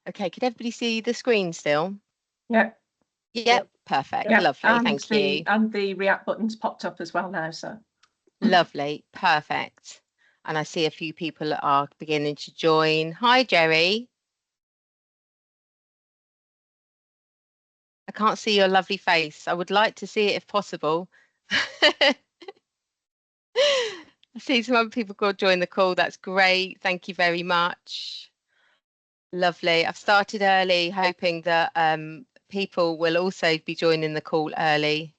Okay, could everybody see the screen still? Yeah. Yep, perfect. Yeah. Lovely, and thank you. And the react button's popped up as well now, so. Lovely, perfect. And I see a few people are beginning to join. Hi, Jerry. I can't see your lovely face. I would like to see it if possible. I see some other people go join the call. That's great. Thank you very much. Lovely. I've started early, hoping that people will also be joining the call early.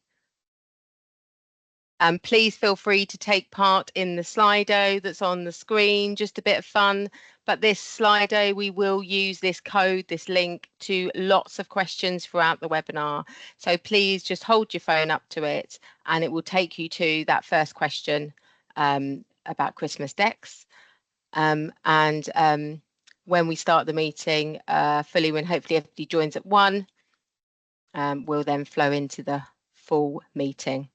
Please feel free to take part in the Slido that's on the screen, just a bit of fun. But this Slido, we will use this code, this link to lots of questions throughout the webinar. So please just hold your phone up to it and it will take you to that first question about Christmas decks. When we start the meeting fully, when hopefully everybody joins at 1, we'll then flow into the full meeting.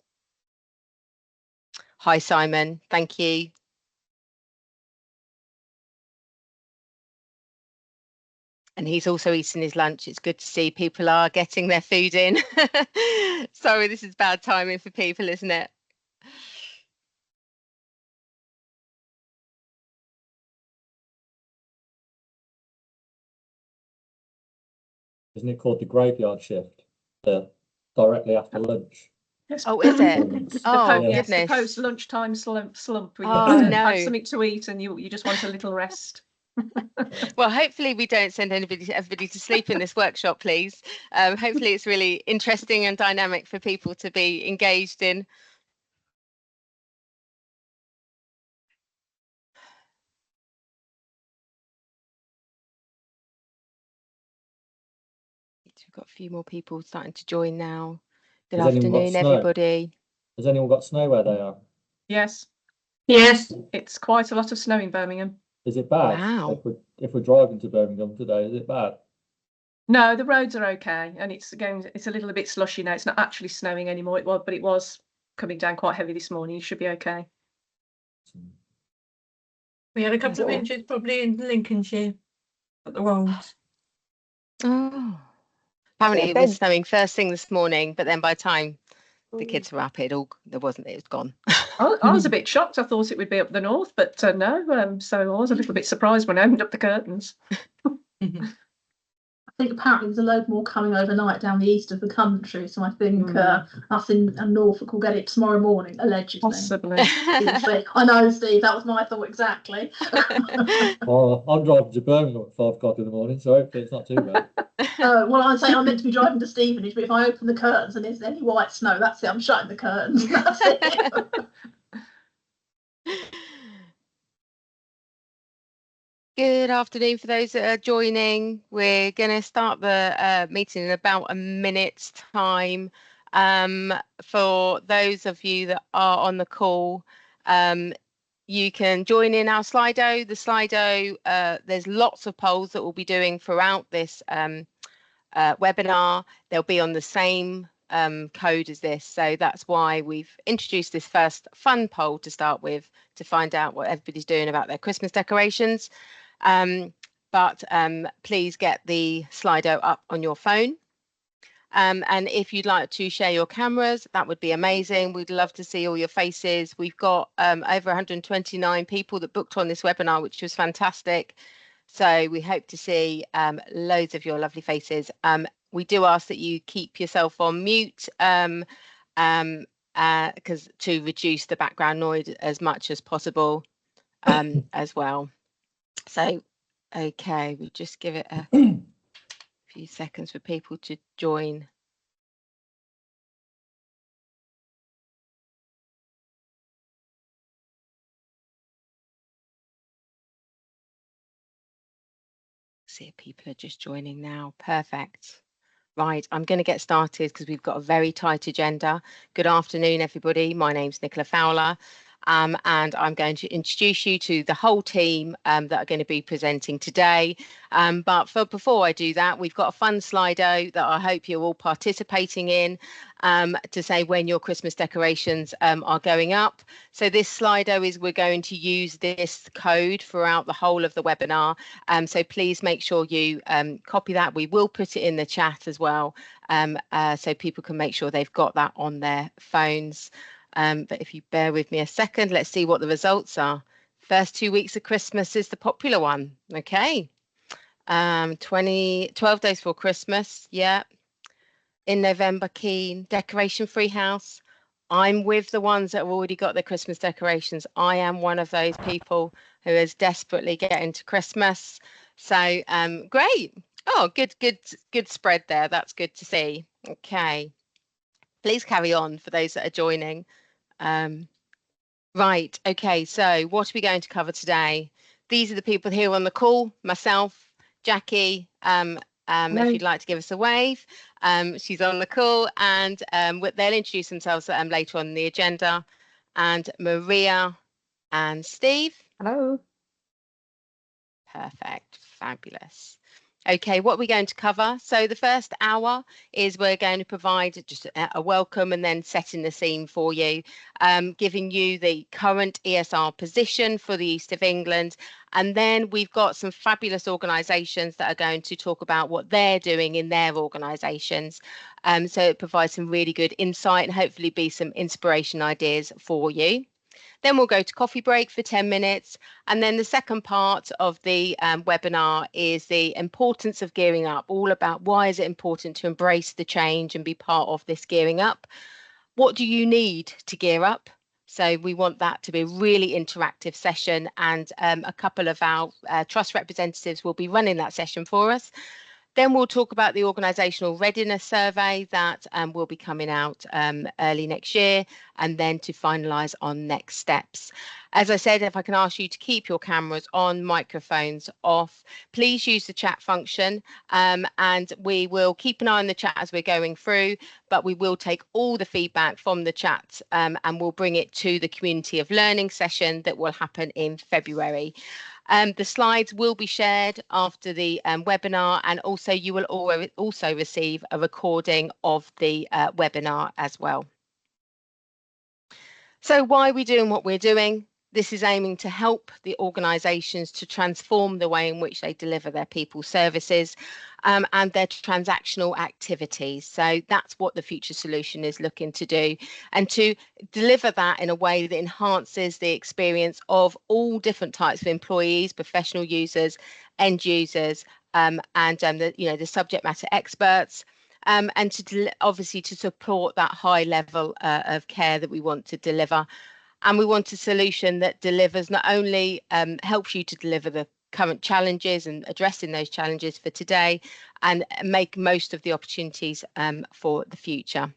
Hi, Simon. Thank you. And he's also eating his lunch. It's good to see people are getting their food in. Sorry, this is bad timing for people, isn't it? Isn't it called the graveyard shift? Directly after lunch. Yes. Oh, is it? Oh, Yes, goodness. the post-lunchtime slump. When Oh, you no. have something to eat and you just want a little rest. Well, hopefully we don't send everybody to sleep in this workshop, please. Hopefully it's really interesting and dynamic for people to be engaged in. We've got a few more people starting to join now. Good afternoon, everybody. Has anyone got snow where they are? Yes. Yes. It's quite a lot of snow in Birmingham. Is it bad? Wow. If we're driving to Birmingham today, is it bad? No, the roads are okay, and it's a little bit slushy now. It's not actually snowing anymore. But it was coming down quite heavy this morning. You should be okay. We had a couple of inches probably in Lincolnshire at the roads. Oh. Apparently it was snowing first thing this morning, but then by the time the kids were up, it was gone. I was a bit shocked. I thought it would be up the north, but no. So I was a little bit surprised when I opened up the curtains. I think apparently there's a load more coming overnight down the east of the country, so I think us in Norfolk will get it tomorrow morning, allegedly. Possibly. I know, Steve, that was my thought exactly. I'm driving to Birmingham at 5 o'clock in the morning, so hopefully it's not too bad. Well, I'm saying I'm meant to be driving to Stevenage, but if I open the curtains and there's any white snow, that's it, I'm shutting the curtains. That's it. Good afternoon for those that are joining. We're going to start the meeting in about a minute's time. For those of you that are on the call, you can join in our Slido. The Slido, there's lots of polls that we'll be doing throughout this webinar. They'll be on the same code as this, so that's why we've introduced this first fun poll to start with, to find out what everybody's doing about their Christmas decorations. But please get the Slido up on your phone. And if you'd like to share your cameras, that would be amazing. We'd love to see all your faces. We've got over 129 people that booked on this webinar, which was fantastic. So we hope to see loads of your lovely faces. We do ask that you keep yourself on mute because to reduce the background noise as much as possible as well. So, okay, we'll just give it a few seconds for people to join. See if people are just joining now. Perfect. Right, I'm going to get started because we've got a very tight agenda. Good afternoon, everybody. My name's Nicola Fowler. and I'm going to introduce you to the whole team that are going to be presenting today. But before I do that, we've got a fun Slido that I hope you're all participating in to say when your Christmas decorations are going up. So this Slido is, we're going to use this code throughout the whole of the webinar. So please make sure you copy that. We will put it in the chat as well, so people can make sure they've got that on their phones. But if you bear with me a second, let's see what the results are. First 2 weeks of Christmas is the popular one. Okay. 12 days for Christmas. Yeah. In November, Keen, decoration free house. I'm with the ones that have already got their Christmas decorations. I am one of those people who is desperately getting to Christmas. So great. Oh, good spread there. That's good to see. Okay. Please carry on for those that are joining. Right. Okay. So what are we going to cover today? These are the people here on the call. Myself, Jackie. If you'd like to give us a wave, she's on the call, and they'll introduce themselves later on in the agenda. And Maria and Steve. Hello. Perfect. Fabulous. Okay, what are we going to cover? So the first hour is we're going to provide just a welcome and then setting the scene for you, giving you the current ESR position for the East of England. And then we've got some fabulous organisations that are going to talk about what they're doing in their organisations. So it provides some really good insight and hopefully be some inspiration ideas for you. Then we'll go to coffee break for 10 minutes. And then the second part of the webinar is the importance of gearing up, all about why is it important to embrace the change and be part of this gearing up. What do you need to gear up? So we want that to be a really interactive session, and a couple of our trust representatives will be running that session for us. Then we'll talk about the organisational readiness survey that will be coming out early next year, and then to finalise on next steps. As I said, if I can ask you to keep your cameras on, microphones off, please use the chat function, and we will keep an eye on the chat as we're going through, but we will take all the feedback from the chat and we'll bring it to the Community of Learning session that will happen in February. The slides will be shared after the webinar, and also you will also receive a recording of the webinar as well. So why are we doing what we're doing? This is aiming to help the organisations to transform the way in which they deliver their people services and their transactional activities. So that's what the Future Solution is looking to do, and to deliver that in a way that enhances the experience of all different types of employees, professional users, end users, and the subject matter experts. And obviously to support that high level of care that we want to deliver. And we want a solution that delivers, not only helps you to deliver the current challenges and addressing those challenges for today, and make most of the opportunities for the future.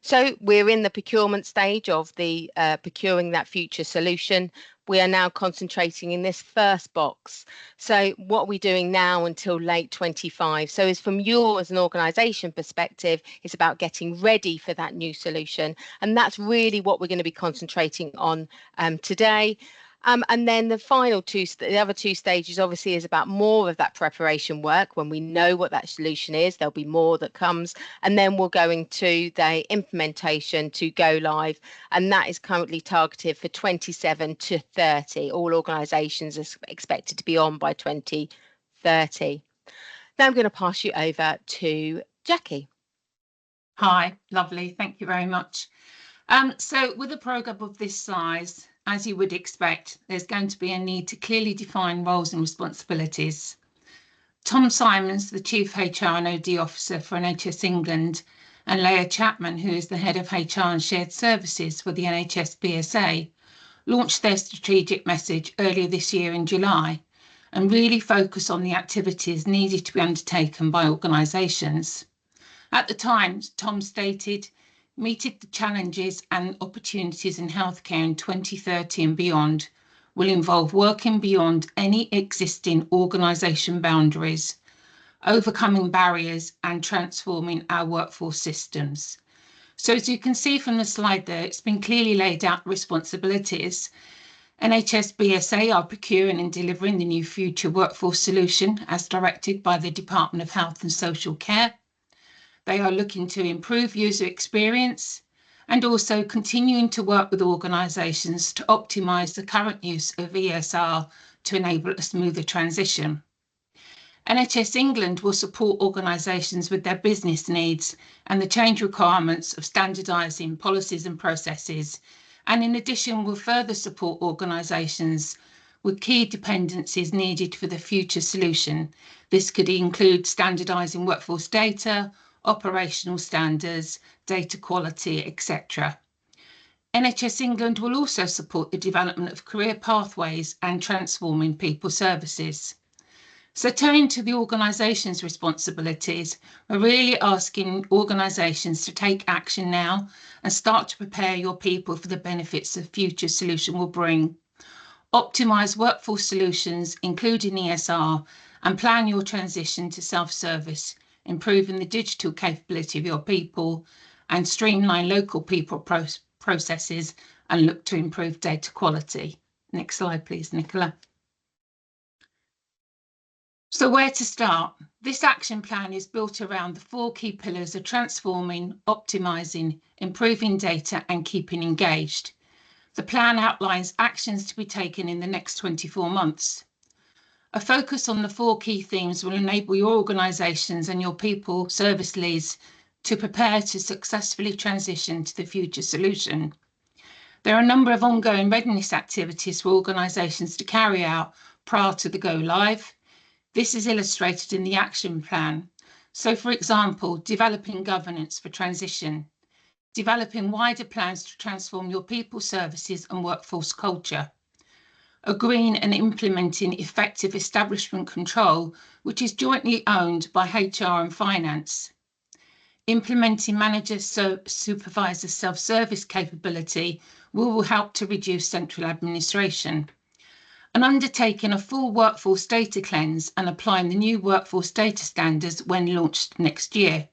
So we're in the procurement stage of the procuring that future solution. We are now concentrating in this first box. So what are we doing now until late 25? So is from your as an organisation perspective, it's about getting ready for that new solution. And that's really what we're going to be concentrating on today. And then the other two stages obviously is about more of that preparation work. When we know what that solution is, there'll be more that comes, and then we're going to the implementation to go live, and that is currently targeted for 27 to 30. All organisations are expected to be on by 2030. Now I'm going to pass you over to Jackie. Hi, lovely. Thank you very much. So with a programme of this size, as you would expect, there's going to be a need to clearly define roles and responsibilities. Tom Simons, the Chief HR and OD Officer for NHS England, and Leah Chapman, who is the Head of HR and Shared Services for the NHS BSA, launched their strategic message earlier this year in July, and really focus on the activities needed to be undertaken by organisations. At the time, Tom stated, meeting the challenges and opportunities in healthcare in 2030 and beyond will involve working beyond any existing organisation boundaries, overcoming barriers and transforming our workforce systems. So as you can see from the slide there, it's been clearly laid out responsibilities. NHS BSA are procuring and delivering the new future workforce solution as directed by the Department of Health and Social Care. They are looking to improve user experience and also continuing to work with organisations to optimise the current use of ESR to enable a smoother transition. NHS England will support organisations with their business needs and the change requirements of standardising policies and processes, and in addition will further support organisations with key dependencies needed for the future solution. This could include standardising workforce data, operational standards, data quality, etc. NHS England will also support the development of career pathways and transforming people services. So turning to the organisation's responsibilities, we're really asking organisations to take action now and start to prepare your people for the benefits the future solution will bring. Optimise workforce solutions, including ESR, and plan your transition to self-service, improving the digital capability of your people and streamline local people processes and look to improve data quality. Next slide, please, Nicola. So where to start? This action plan is built around the 4 key pillars of transforming, optimising, improving data and keeping engaged. The plan outlines actions to be taken in the next 24 months. A focus on the 4 key themes will enable your organisations and your people service leads to prepare to successfully transition to the future solution. There are a number of ongoing readiness activities for organisations to carry out prior to the go live. This is illustrated in the action plan. So, for example, developing governance for transition, developing wider plans to transform your people services and workforce culture, agreeing and implementing effective establishment control, which is jointly owned by HR and finance, implementing manager supervisor self-service capability will help to reduce central administration, and undertaking a full workforce data cleanse and applying the new workforce data standards when launched next year,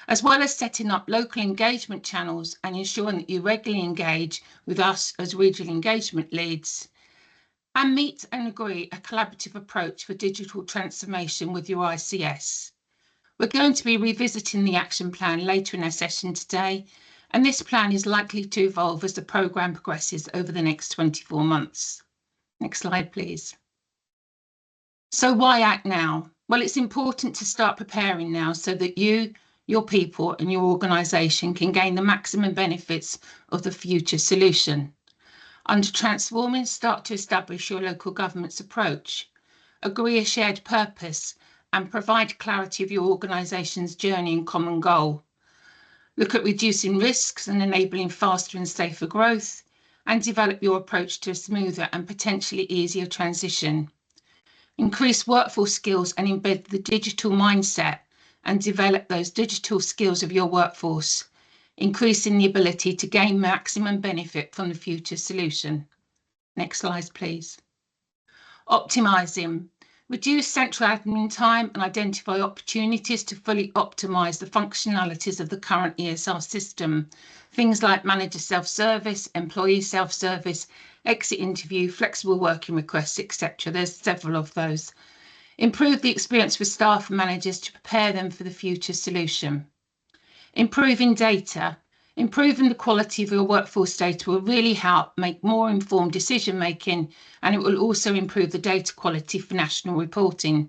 as well as setting up local engagement channels and ensuring that you regularly engage with us as regional engagement leads, and meet and agree a collaborative approach for digital transformation with your ICS. We're going to be revisiting the action plan later in our session today, and this plan is likely to evolve as the programme progresses over the next 24 months. Next slide, please. So why act now? Well, it's important to start preparing now so that you, your people and your organisation can gain the maximum benefits of the future solution. Under transforming, start to establish your local government's approach, agree a shared purpose and provide clarity of your organisation's journey and common goal. Look at reducing risks and enabling faster and safer growth, and develop your approach to a smoother and potentially easier transition. Increase workforce skills and embed the digital mindset and develop those digital skills of your workforce, increasing the ability to gain maximum benefit from the future solution. Next slide, please. Optimising. Reduce central admin time and identify opportunities to fully optimise the functionalities of the current ESR system. Things like manager self-service, employee self-service, exit interview, flexible working requests, etc. There's several of those. Improve the experience for staff and managers to prepare them for the future solution. Improving data. Improving the quality of your workforce data will really help make more informed decision making, and it will also improve the data quality for national reporting.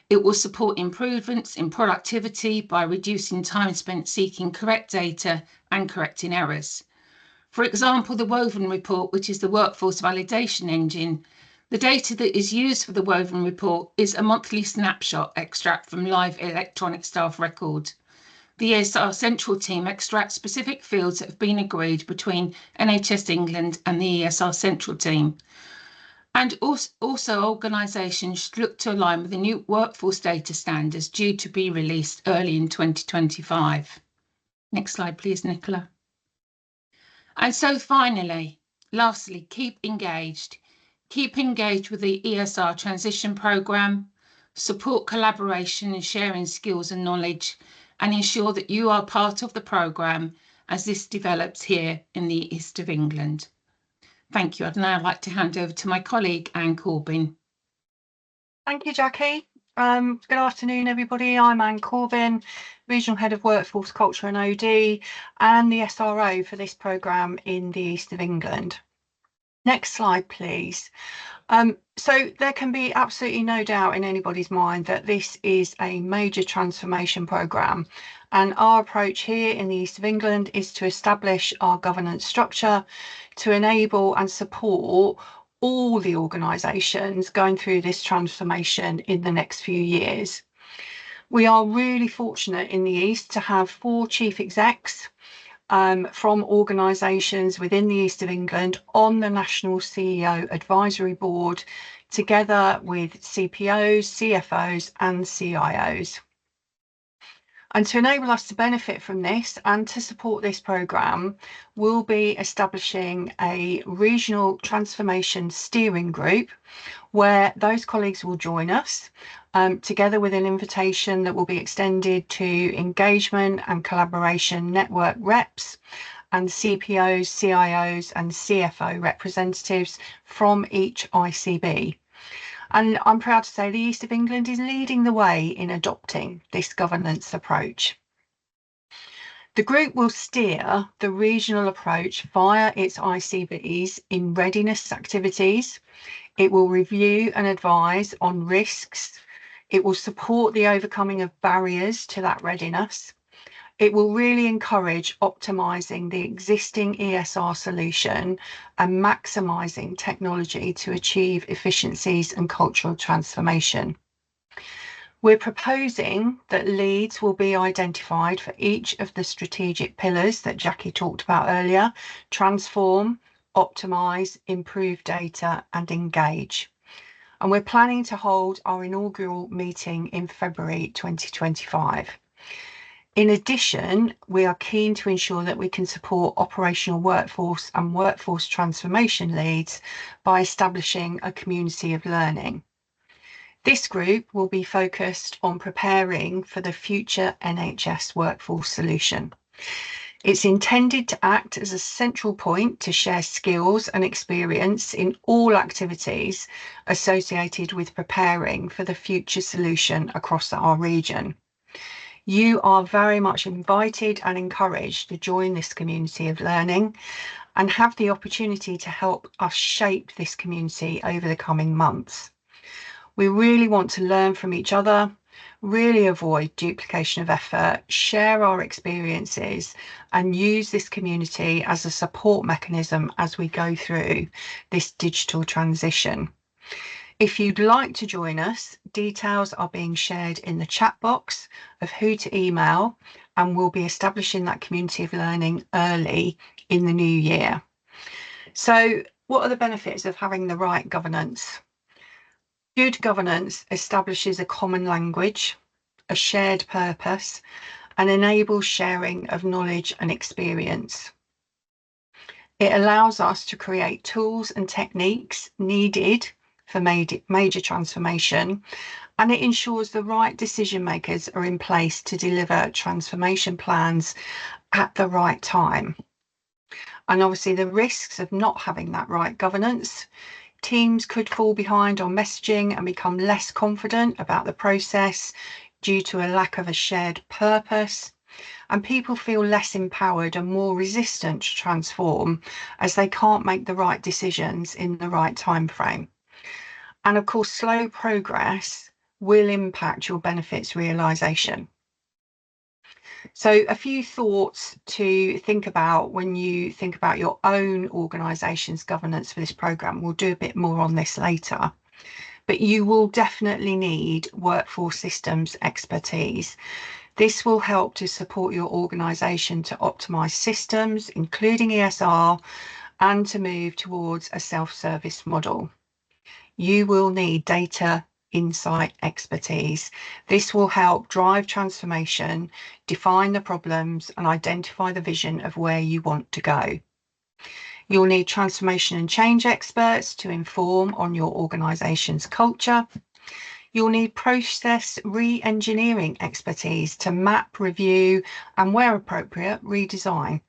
It will support improvements in productivity by reducing time spent seeking correct data and correcting errors. For example, the Woven report, which is the workforce validation engine, the data that is used for the Woven report is a monthly snapshot extract from live electronic staff record. The ESR Central team extracts specific fields that have been agreed between NHS England and the ESR Central team. And also organisations should look to align with the new workforce data standards due to be released early in 2025. Next slide, please, Nicola. And so finally, lastly, keep engaged. Keep engaged with the ESR transition programme, support collaboration and sharing skills and knowledge, and ensure that you are part of the programme as this develops here in the East of England. Thank you. I'd now like to hand over to my colleague, Anne Corbin. Thank you, Jackie. Good afternoon, everybody. I'm Anne Corbin, Regional Head of Workforce Culture and OD, and the SRO for this programme in the East of England. Next slide, please. So there can be absolutely no doubt in anybody's mind that this is a major transformation programme, and our approach here in the East of England is to establish our governance structure to enable and support all the organisations going through this transformation in the next few years. We are really fortunate in the East to have 4 chief execs from organisations within the East of England on the National CEO Advisory Board, together with CPOs, CFOs and CIOs. And to enable us to benefit from this and to support this programme, we'll be establishing a regional transformation steering group where those colleagues will join us, together with an invitation that will be extended to engagement and collaboration network reps and CPOs, CIOs and CFO representatives from each ICB. And I'm proud to say the East of England is leading the way in adopting this governance approach. The group will steer the regional approach via its ICBs in readiness activities. It will review and advise on risks. It will support the overcoming of barriers to that readiness. It will really encourage optimising the existing ESR solution and maximising technology to achieve efficiencies and cultural transformation. We're proposing that leads will be identified for each of the strategic pillars that Jackie talked about earlier: transform, optimise, improve data and engage. And we're planning to hold our inaugural meeting in February 2025. In addition, we are keen to ensure that we can support operational workforce and workforce transformation leads by establishing a community of learning. This group will be focused on preparing for the future NHS workforce solution. It's intended to act as a central point to share skills and experience in all activities associated with preparing for the future solution across our region. You are very much invited and encouraged to join this community of learning and have the opportunity to help us shape this community over the coming months. We really want to learn from each other, really avoid duplication of effort, share our experiences and use this community as a support mechanism as we go through this digital transition. If you'd like to join us, details are being shared in the chat box of who to email, and we'll be establishing that community of learning early in the new year. So what are the benefits of having the right governance? Good governance establishes a common language, a shared purpose, and enables sharing of knowledge and experience. It allows us to create tools and techniques needed for major transformation, and it ensures the right decision makers are in place to deliver transformation plans at the right time. And obviously the risks of not having that right governance: teams could fall behind on messaging and become less confident about the process due to a lack of a shared purpose, and people feel less empowered and more resistant to transform as they can't make the right decisions in the right time frame. And of course, slow progress will impact your benefits realisation. So a few thoughts to think about when you think about your own organisation's governance for this programme. We'll do a bit more on this later, but you will definitely need workforce systems expertise. This will help to support your organisation to optimise systems, including ESR, and to move towards a self-service model. You will need data insight expertise. This will help drive transformation, define the problems, and identify the vision of where you want to go. You'll need transformation and change experts to inform on your organisation's culture. You'll need process re-engineering expertise to map, review, and where appropriate, redesign.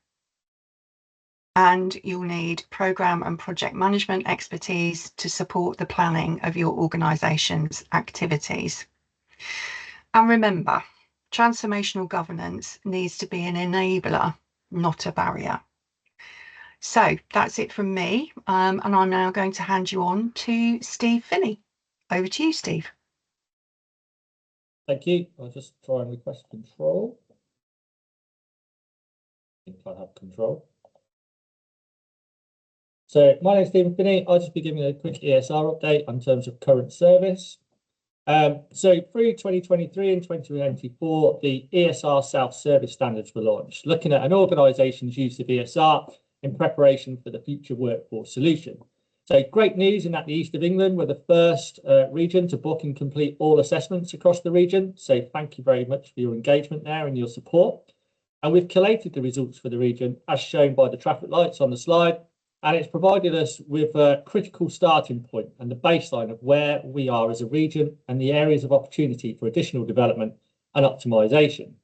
And you'll need programme and project management expertise to support the planning of your organisation's activities. And remember, transformational governance needs to be an enabler, not a barrier. So that's it from me, and I'm now going to hand you on to Steve Finney. Over to you, Steve. Thank you. I'll just try and request control. I think I have control. So my name is Stephen Finney. I'll just be giving a quick ESR update in terms of current service. So through 2023 and 2024, the ESR self-service standards were launched, looking at an organisation's use of ESR in preparation for the future workforce solution. So great news in that the East of England were the first region to book and complete all assessments across the region. So thank you very much for your engagement there and your support. And we've collated the results for the region as shown by the traffic lights on the slide. And it's provided us with a critical starting point and the baseline of where we are as a region and the areas of opportunity for additional development and optimisation.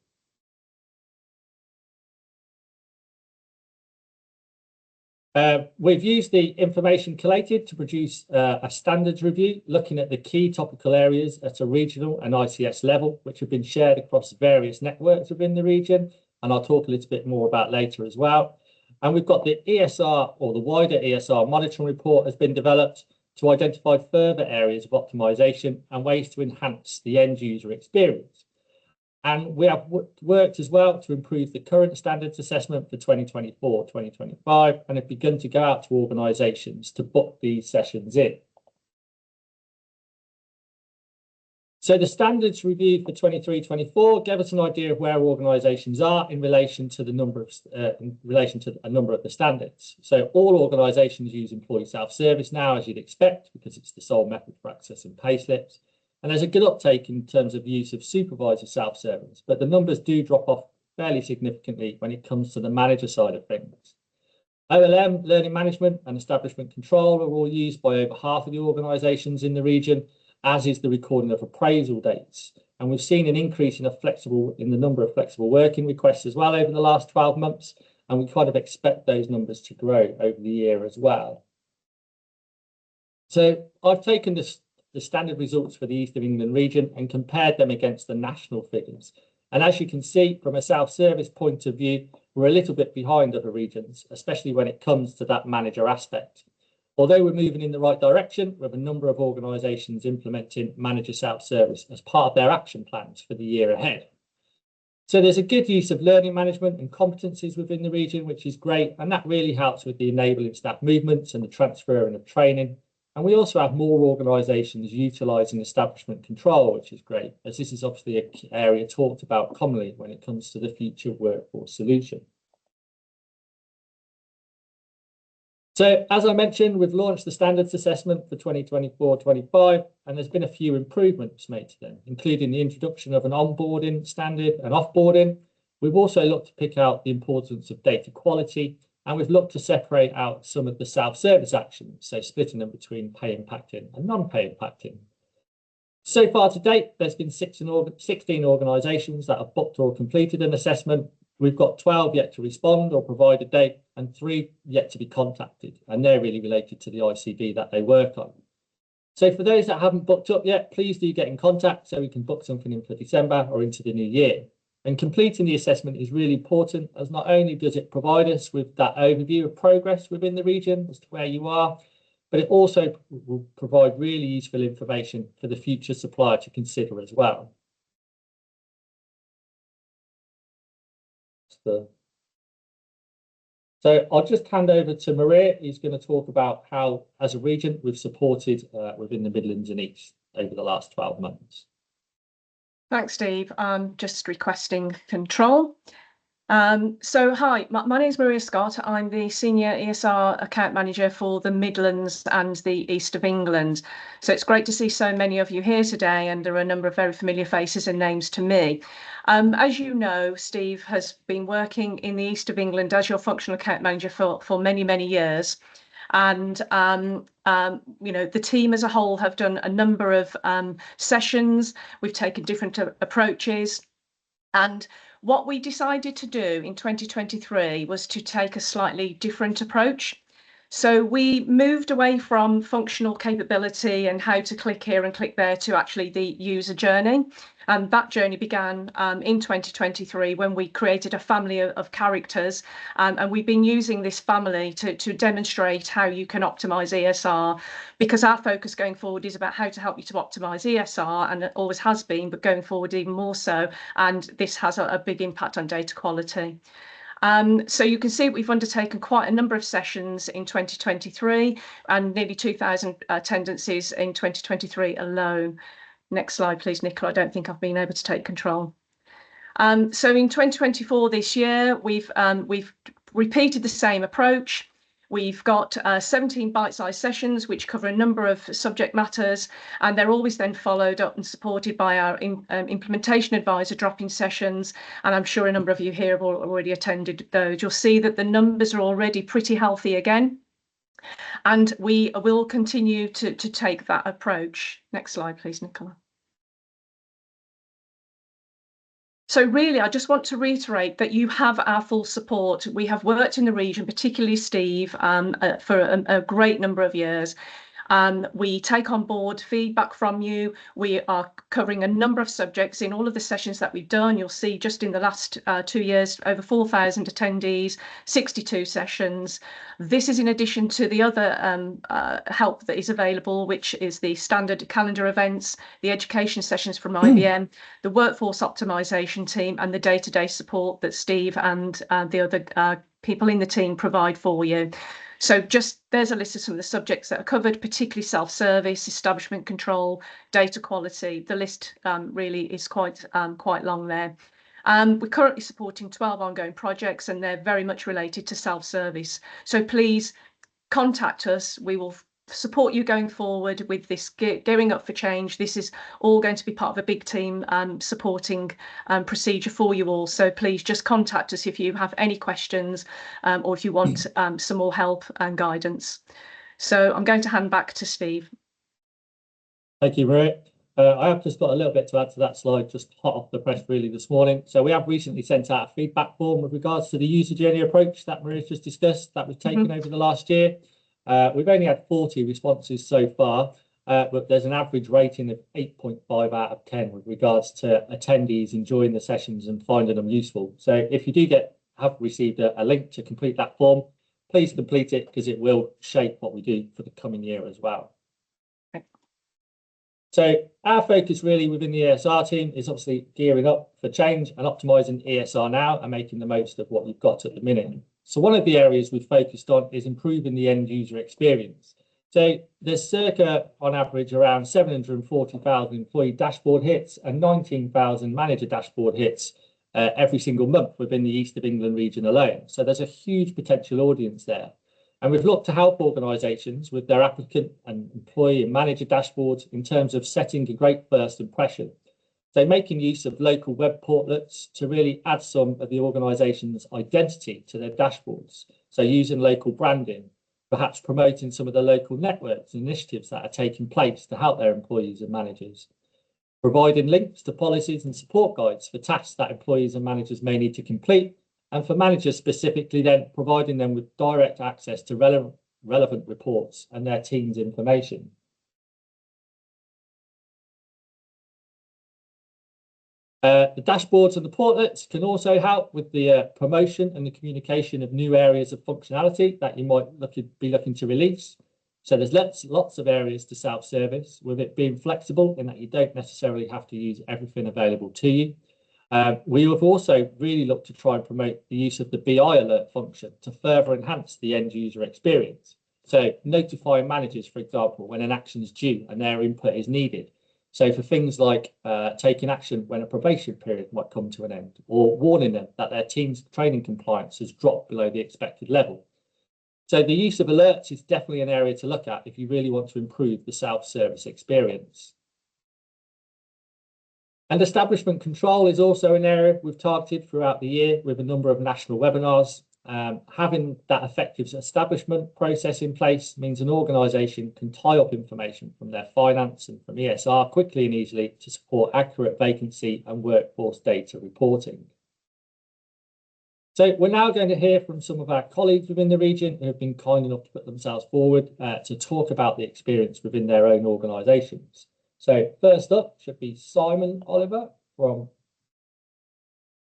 We've used the information collated to produce a standards review, looking at the key topical areas at a regional and ICS level, which have been shared across various networks within the region. And I'll talk a little bit more about later as well. And we've got the ESR, or the wider ESR monitoring report, has been developed to identify further areas of optimisation and ways to enhance the end user experience. And we have worked as well to improve the current standards assessment for 2024-2025 and have begun to go out to organisations to book these sessions in. So the standards review for 23-24 gave us an idea of where organisations are in relation to the number of a number of the standards. So all organisations use employee self-service now, as you'd expect, because it's the sole method for accessing payslips. And there's a good uptake in terms of use of supervisor self-service, but the numbers do drop off fairly significantly when it comes to the manager side of things. OLM, learning management and establishment control are all used by over half of the organisations in the region, as is the recording of appraisal dates. And we've seen an increase in the number of flexible working requests as well over the last 12 months. And we kind of expect those numbers to grow over the year as well. So I've taken the standard results for the East of England region and compared them against the national figures. And as you can see, from a self-service point of view, we're a little bit behind other regions, especially when it comes to that manager aspect. Although we're moving in the right direction, we have a number of organisations implementing manager self-service as part of their action plans for the year ahead. So there's a good use of learning management and competencies within the region, which is great. And that really helps with the enabling staff movements and the transferring of training. And we also have more organisations utilising establishment control, which is great, as this is obviously an area talked about commonly when it comes to the future workforce solution. So, as I mentioned, we've launched the standards assessment for 2024-25, and there's been a few improvements made to them, including the introduction of an onboarding standard and offboarding. We've also looked to pick out the importance of data quality, and we've looked to separate out some of the self-service actions, so splitting them between pay impacting and non-pay impacting. So far to date, there's been 16 organisations that have booked or completed an assessment. We've got 12 yet to respond or provide a date and 3 yet to be contacted, and they're really related to the ICB that they work on. So for those that haven't booked up yet, please do get in contact so we can book something in for December or into the new year. And completing the assessment is really important, as not only does it provide us with that overview of progress within the region as to where you are, but it also will provide really useful information for the future supplier to consider as well. So I'll just hand over to Maria, who's going to talk about how, as a region, we've supported within the Midlands and East over the last 12 months. Thanks, Steve. I'm just requesting control. So hi, my name is Maria Scott. I'm the Senior ESR Account Manager for the Midlands and the East of England. So it's great to see so many of you here today, and there are a number of very familiar faces and names to me. As you know, Steve has been working in the East of England as your Functional Account Manager for many, many years. And you know, the team as a whole have done a number of sessions. We've taken different approaches, and what we decided to do in 2023 was to take a slightly different approach. So we moved away from functional capability and how to click here and click there to actually the user journey. And that journey began in 2023 when we created a family of characters. And we've been using this family to demonstrate how you can optimize ESR, because our focus going forward is about how to help you to optimize ESR, and it always has been, but going forward even more so. And this has a big impact on data quality. So you can see we've undertaken quite a number of sessions in 2023 and nearly 2,000 attendances in 2023 alone. Next slide, please, Nicola. I don't think I've been able to take control. So in 2024, this year, we've repeated the same approach. We've got 17 bite-sized sessions which cover a number of subject matters, and they're always then followed up and supported by our implementation advisor drop-in sessions. And I'm sure a number of you here have already attended those. You'll see that the numbers are already pretty healthy again, and we will continue to take that approach. Next slide, please, Nicola. So really, I just want to reiterate that you have our full support. We have worked in the region, particularly Steve, for a great number of years. We take on board feedback from you. We are covering a number of subjects in all of the sessions that we've done. You'll see just in the last 2 years, over 4,000 attendees, 62 sessions. This is in addition to the other help that is available, which is the standard calendar events, the education sessions from IBM, the workforce optimization team, and the day-to-day support that Steve and the other people in the team provide for you. So just there's a list of some of the subjects that are covered, particularly self-service, establishment control, data quality. The list really is quite long there. We're currently supporting 12 ongoing projects, and they're very much related to self-service. So please contact us. We will support you going forward with this gearing up for change. This is all going to be part of a big team supporting procedure for you all. So please just contact us if you have any questions or if you want some more help and guidance. So I'm going to hand back to Steve. Thank you, Maria. I have just got a little bit to add to that slide, just hot off the press really this morning. So we have recently sent out a feedback form with regards to the user journey approach that Maria's just discussed, that was taken over the last year. We've only had 40 responses so far, but there's an average rating of 8.5 out of 10 with regards to attendees enjoying the sessions and finding them useful. So if you do have received a link to complete that form, please complete it, because it will shape what we do for the coming year as well. Okay. So our focus really within the ESR team is obviously gearing up for change and optimising ESR now and making the most of what we've got at the minute. So one of the areas we've focused on is improving the end user experience. So there's circa, on average, around 740,000 employee dashboard hits and 19,000 manager dashboard hits every single month within the East of England region alone. So there's a huge potential audience there. And we've looked to help organisations with their applicant and employee and manager dashboards in terms of setting a great first impression. So making use of local web portlets to really add some of the organisation's identity to their dashboards. So using local branding, perhaps promoting some of the local networks and initiatives that are taking place to help their employees and managers. Providing links to policies and support guides for tasks that employees and managers may need to complete. And for managers specifically, then providing them with direct access to relevant reports and their team's information. The dashboards and the portlets can also help with the promotion and the communication of new areas of functionality that you might be looking to release. So there's lots of areas to self-service, with it being flexible in that you don't necessarily have to use everything available to you. We have also really looked to try and promote the use of the BI alert function to further enhance the end user experience. So notifying managers, for example, when an action is due and their input is needed. So for things like taking action when a probation period might come to an end, or warning them that their team's training compliance has dropped below the expected level. So the use of alerts is definitely an area to look at if you really want to improve the self-service experience. And establishment control is also an area we've targeted throughout the year with a number of national webinars. Having that effective establishment process in place means an organisation can tie up information from their finance and from ESR quickly and easily to support accurate vacancy and workforce data reporting. So we're now going to hear from some of our colleagues within the region who have been kind enough to put themselves forward to talk about the experience within their own organisations. So first up should be Simon Oliver from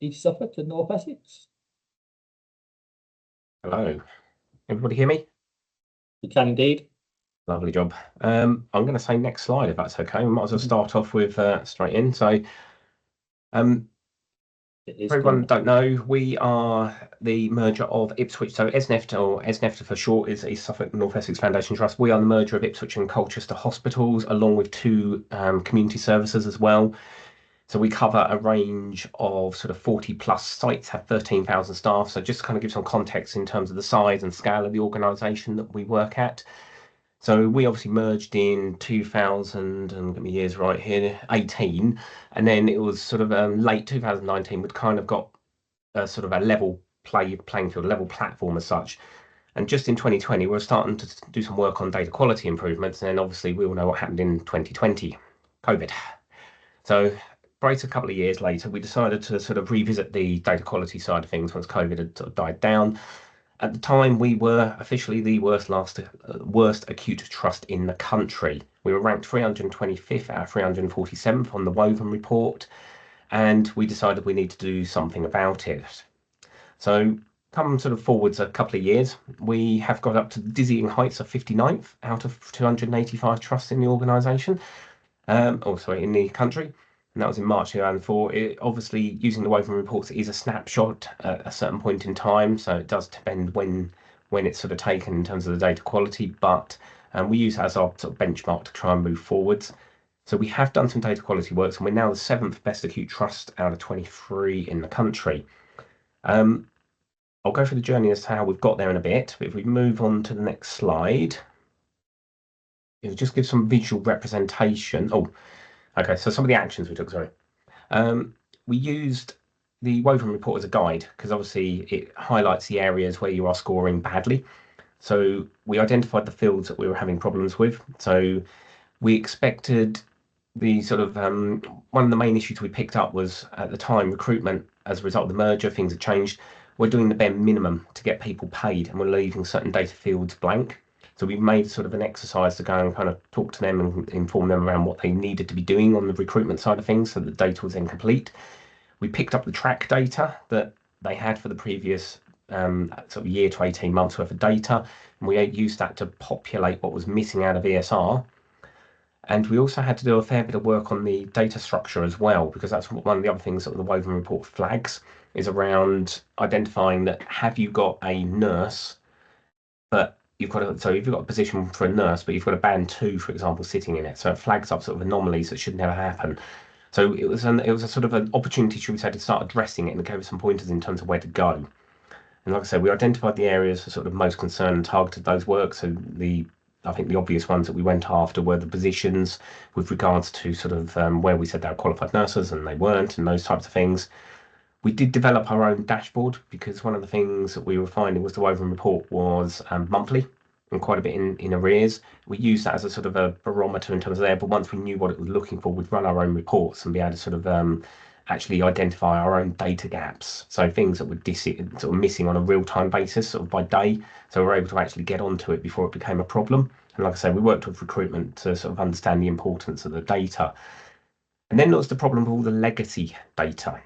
East Suffolk and North Essex. Hello, everybody hear me? You can indeed. Lovely job. I'm going to say next slide if that's okay. We might as well start off with straight in. So, for everyone that don't know, we are the merger of Ipswich. So ESNEFT, or ESNEFT for short, is East Suffolk North Essex Foundation Trust. We are the merger of Ipswich and Colchester hospitals, along with 2 community services as well. So we cover a range of sort of 40 plus sites, have 13,000 staff. So just to kind of give some context in terms of the size and scale of the organisation that we work at. So we obviously merged in 2000, and get my years right here, 18. And then it was sort of late 2019, we'd kind of got a sort of a level playing field, a level platform as such. And just in 2020, we were starting to do some work on data quality improvements. And then obviously we all know what happened in 2020, COVID. So a couple of years later, we decided to sort of revisit the data quality side of things once COVID had sort of died down. At the time, we were officially the worst acute trust in the country. We were ranked 325th out of 347th on the Woven report, and we decided we need to do something about it. So come sort of forwards a couple of years, we have got up to the dizzying heights of 59th out of 285 trusts in the organisation, in the country. And that was in March 2004. Obviously, using the Woven reports is a snapshot at a certain point in time, so it does depend when it's sort of taken in terms of the data quality, but we use that as our sort of benchmark to try and move forwards. So we have done some data quality works, and we're now the 7th best acute trust out of 23 in the country. I'll go through the journey as to how we've got there in a bit, but if we move on to the next slide, it'll just give some visual representation. Okay, so some of the actions we took, we used the Woven report as a guide because obviously it highlights the areas where you are scoring badly. So we identified the fields that we were having problems with. So we expected the sort of, one of the main issues we picked up was at the time recruitment as a result of the merger, things had changed. We're doing the bare minimum to get people paid and we're leaving certain data fields blank. So we made sort of an exercise to go and kind of talk to them and inform them around what they needed to be doing on the recruitment side of things so that the data was then complete. We picked up the track data that they had for the previous sort of year to 18 months worth of data, and we used that to populate what was missing out of ESR. And we also had to do a fair bit of work on the data structure as well, because that's one of the other things that the Woven report flags is around identifying that have you got a nurse, but you've got if you've got a position for a nurse, but you've got a band 2, for example, sitting in it, so it flags up sort of anomalies that should never happen. So it was a sort of an opportunity, should we say, to start addressing it and give us some pointers in terms of where to go. And like I said, we identified the areas for sort of most concern and targeted those work. So I think the obvious ones that we went after were the positions with regards to sort of where we said they were qualified nurses and they weren't, and those types of things. We did develop our own dashboard because one of the things that we were finding was the Woven report was monthly and quite a bit in arrears. We used that as a sort of a barometer in terms of there, but once we knew what it was looking for, we'd run our own reports and be able to sort of actually identify our own data gaps. So things that were sort of missing on a real-time basis, sort of by day. So we're able to actually get onto it before it became a problem. And like I say, we worked with recruitment to sort of understand the importance of the data. And then there was the problem of all the legacy data.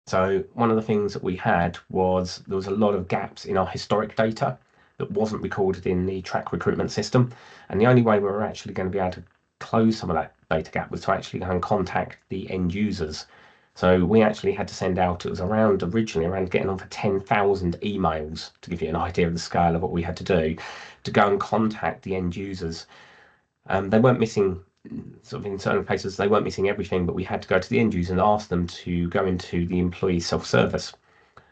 So one of the things that we had was there was a lot of gaps in our historic data that wasn't recorded in the track recruitment system. And the only way we were actually going to be able to close some of that data gap was to actually go and contact the end users. So we actually had to send out, it was originally around getting on for 10,000 emails, to give you an idea of the scale of what we had to do, to go and contact the end users. They weren't missing, sort of in certain cases, they weren't missing everything, but we had to go to the end user and ask them to go into the employee self-service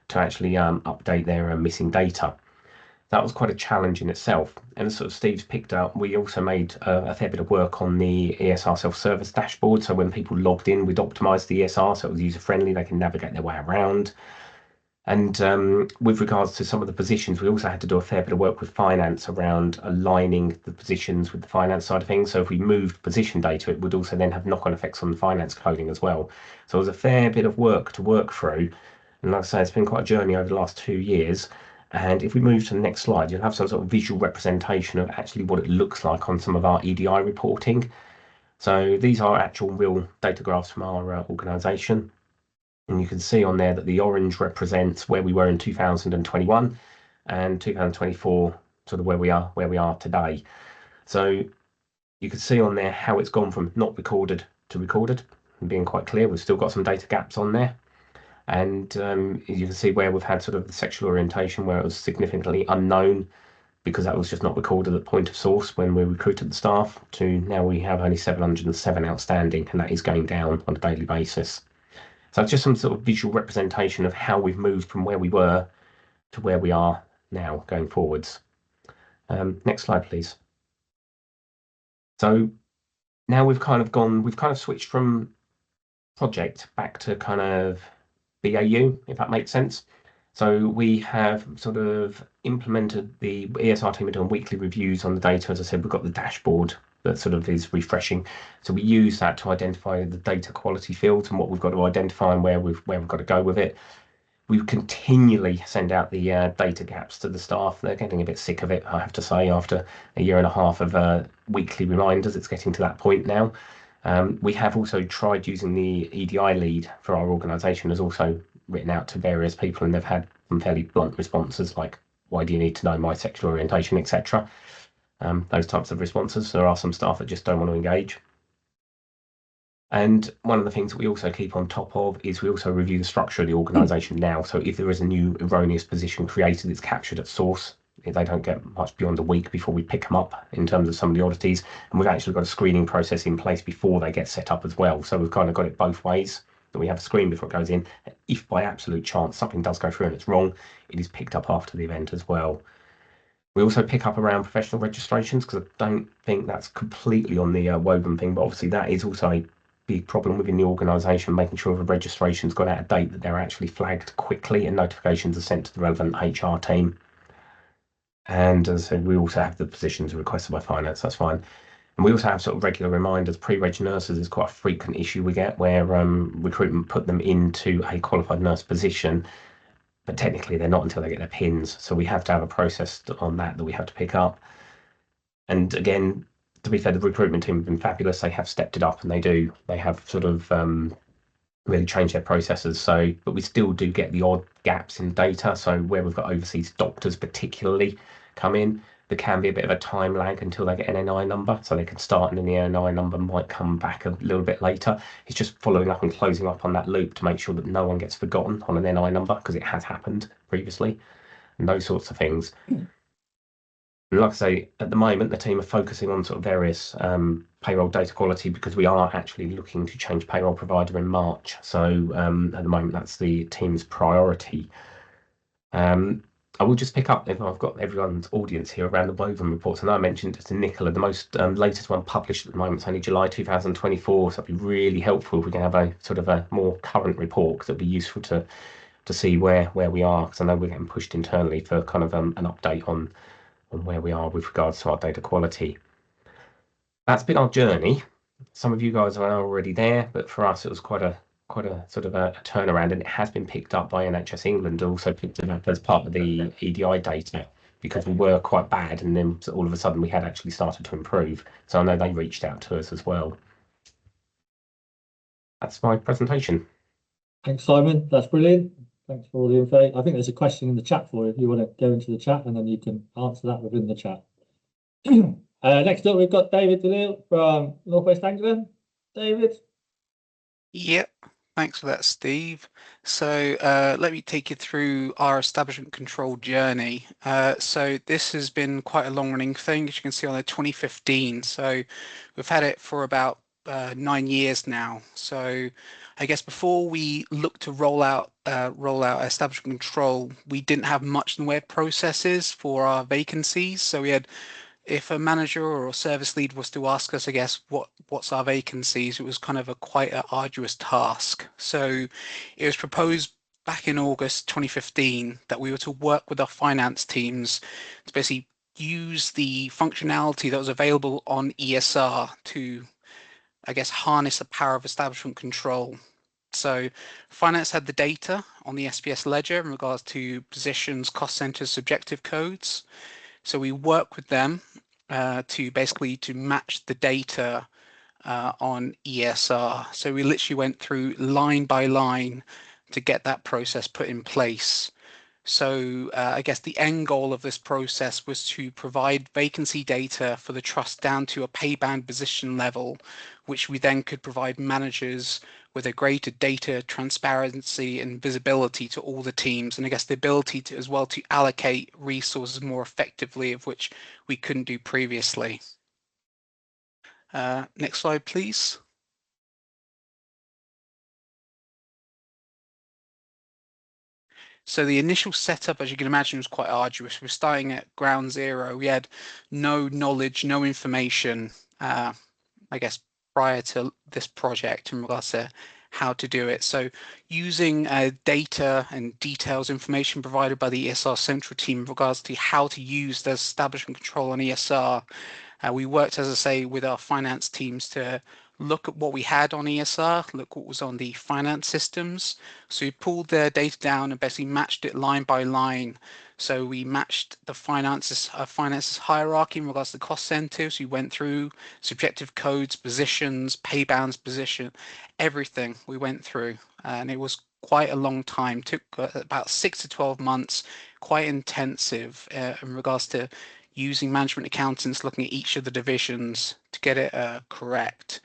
to actually update their missing data. That was quite a challenge in itself. And sort of Steve's picked up, we also made a fair bit of work on the ESR self-service dashboard. So when people logged in, we'd optimise the ESR so it was user-friendly, they can navigate their way around. And with regards to some of the positions, we also had to do a fair bit of work with finance around aligning the positions with the finance side of things. So if we moved position data, it would also then have knock-on effects on the finance coding as well. So it was a fair bit of work to work through. And like I say, it's been quite a journey over the last 2 years. And if we move to the next slide, you'll have some sort of visual representation of actually what it looks like on some of our EDI reporting. So these are actual real data graphs from our organisation. And you can see on there that the orange represents where we were in 2021 and 2024, sort of where we are today. So you can see on there how it's gone from not recorded to recorded, and being quite clear, we've still got some data gaps on there. And you can see where we've had sort of the sexual orientation where it was significantly unknown because that was just not recorded at point of source when we recruited the staff, to now we have only 707 outstanding, and that is going down on a daily basis. So it's just some sort of visual representation of how we've moved from where we were to where we are now going forwards. Next slide, please. So now we've kind of switched from project back to kind of BAU, if that makes sense. So we have sort of implemented the ESR team are doing weekly reviews on the data. As I said, we've got the dashboard that sort of is refreshing. So we use that to identify the data quality fields and what we've got to identify and where we've got to go with it. We continually send out the data gaps to the staff. They're getting a bit sick of it, I have to say, after a year and a half of weekly reminders. It's getting to that point now. We have also tried using the EDI lead for our organisation, has also written out to various people, and they've had some fairly blunt responses like, why do you need to know my sexual orientation, etc. Those types of responses. There are some staff that just don't want to engage. And one of the things that we also keep on top of is we also review the structure of the organisation now. So if there is a new erroneous position created, it's captured at source. They don't get much beyond a week before we pick them up in terms of some of the oddities. And we've actually got a screening process in place before they get set up as well. So we've kind of got it both ways, that we have a screen before it goes in. If by absolute chance something does go through and it's wrong, it is picked up after the event as well. We also pick up around professional registrations, because I don't think that's completely on the Woburn thing, but obviously that is also a big problem within the organisation, making sure if a registration's got out of date that they're actually flagged quickly and notifications are sent to the relevant HR team. And as I said, we also have the positions requested by finance, that's fine. And we also have sort of regular reminders. Pre-reg nurses is quite a frequent issue we get, where recruitment put them into a qualified nurse position, but technically they're not until they get their PINs. So we have to have a process on that we have to pick up. And again, to be fair, the recruitment team have been fabulous. They have stepped it up, and they have sort of really changed their processes. So, but we still do get the odd gaps in data. So where we've got overseas doctors particularly come in, there can be a bit of a time lag until they get an NI number. So they can start and then the NI number might come back a little bit later. It's just following up and closing up on that loop to make sure that no one gets forgotten on an NI number, because it has happened previously, and those sorts of things. And like I say, at the moment, the team are focusing on sort of various payroll data quality, because we are actually looking to change payroll provider in March. So at the moment, that's the team's priority. I will just pick up, if I've got everyone's audience here, around the Woburn reports. And I mentioned to Nicola, the most latest one published at the moment is only July 2024. So it'd be really helpful if we can have a sort of a more current report, because it'd be useful to see where we are, because I know we're getting pushed internally for kind of an update on where we are with regards to our data quality. That's been our journey. Some of you guys are already there, but for us it was quite a sort of a turnaround, and it has been picked up by NHS England, also picked it up as part of the EDI data, because we were quite bad, and then all of a sudden we had actually started to improve. So I know they reached out to us as well. That's my presentation. Thanks, Simon. That's brilliant. Thanks for all the info. I think there's a question in the chat for you, if you want to go into the chat, and then you can answer that within the chat. Next up, we've got David DeLille from North West Anglia. David? Yep. Thanks for that, Steve. So let me take you through our establishment control journey. So this has been quite a long-running thing, as you can see on there, 2015. So we've had it for about 9 years now. So I guess before we looked to roll out establishment control, we didn't have much in the way of processes for our vacancies. So we had, if a manager or a service lead was to ask us, I guess, what's our vacancies, it was kind of quite an arduous task. So it was proposed back in August 2015 that we were to work with our finance teams to basically use the functionality that was available on ESR to, I guess, harness the power of establishment control. So finance had the data on the SPS ledger in regards to positions, cost centers, subjective codes. So we work with them to basically to match the data on ESR. So we literally went through line by line to get that process put in place. So I guess the end goal of this process was to provide vacancy data for the trust down to a pay band position level, which we then could provide managers with a greater data transparency and visibility to all the teams, and I guess the ability to as well to allocate resources more effectively, of which we couldn't do previously. Next slide, please. So the initial setup, as you can imagine, was quite arduous. We're starting at ground zero. We had no knowledge, no information, I guess, prior to this project in regards to how to do it. So using data and details, information provided by the ESR central team in regards to how to use the establishment control on ESR, we worked, as I say, with our finance teams to look at what we had on ESR, look what was on the finance systems. So we pulled their data down and basically matched it line by line. So we matched the finances hierarchy in regards to the cost centers. We went through subjective codes, positions, pay bands, position, everything we went through. And it was quite a long time, took about 6 to 12 months, quite intensive in regards to using management accountants looking at each of the divisions to get it correct.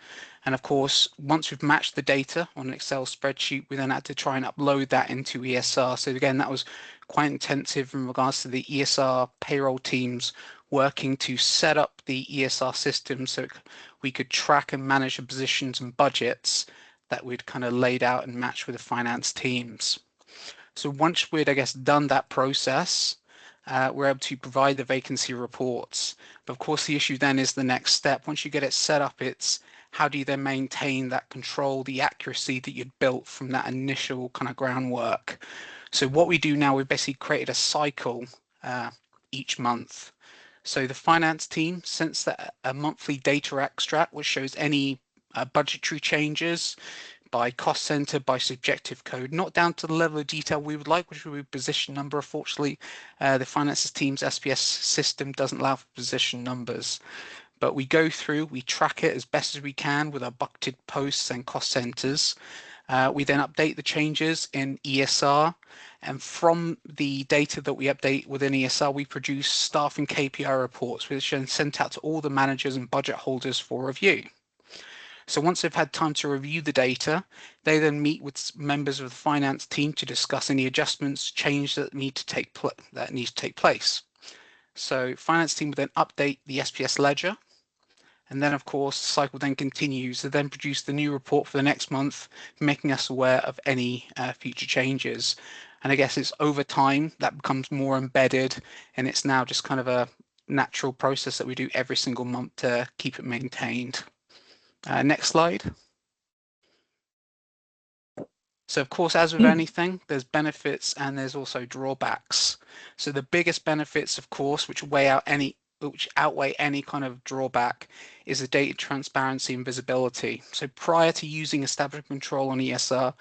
And of course, once we've matched the data on an Excel spreadsheet, we then had to try and upload that into ESR. So again, that was quite intensive in regards to the ESR payroll teams working to set up the ESR system so we could track and manage the positions and budgets that we'd kind of laid out and matched with the finance teams. So once we'd, I guess, done that process, we're able to provide the vacancy reports. But of course, the issue then is the next step. Once you get it set up, it's how do you then maintain that control, the accuracy that you'd built from that initial kind of groundwork. So what we do now, we've basically created a cycle each month. So the finance team sends a monthly data extract, which shows any budgetary changes by cost center, by subjective code, not down to the level of detail we would like, which would be position number. Unfortunately, the finances team's SPS system doesn't allow for position numbers. But we go through, we track it as best as we can with our bucketed posts and cost centers. We then update the changes in ESR. And from the data that we update within ESR, we produce staff and KPI reports, which are then sent out to all the managers and budget holders for review. So once they've had time to review the data, they then meet with members of the finance team to discuss any adjustments, change that need to take place. So finance team will then update the SPS ledger. And then, of course, the cycle then continues to then produce the new report for the next month, making us aware of any future changes. And I guess it's over time that becomes more embedded, and it's now just kind of a natural process that we do every single month to keep it maintained. Next slide. So of course, as with anything, there's benefits and there's also drawbacks. So the biggest benefits, of course, which outweigh any kind of drawback, is the data transparency and visibility. So prior to using establishment control on ESR,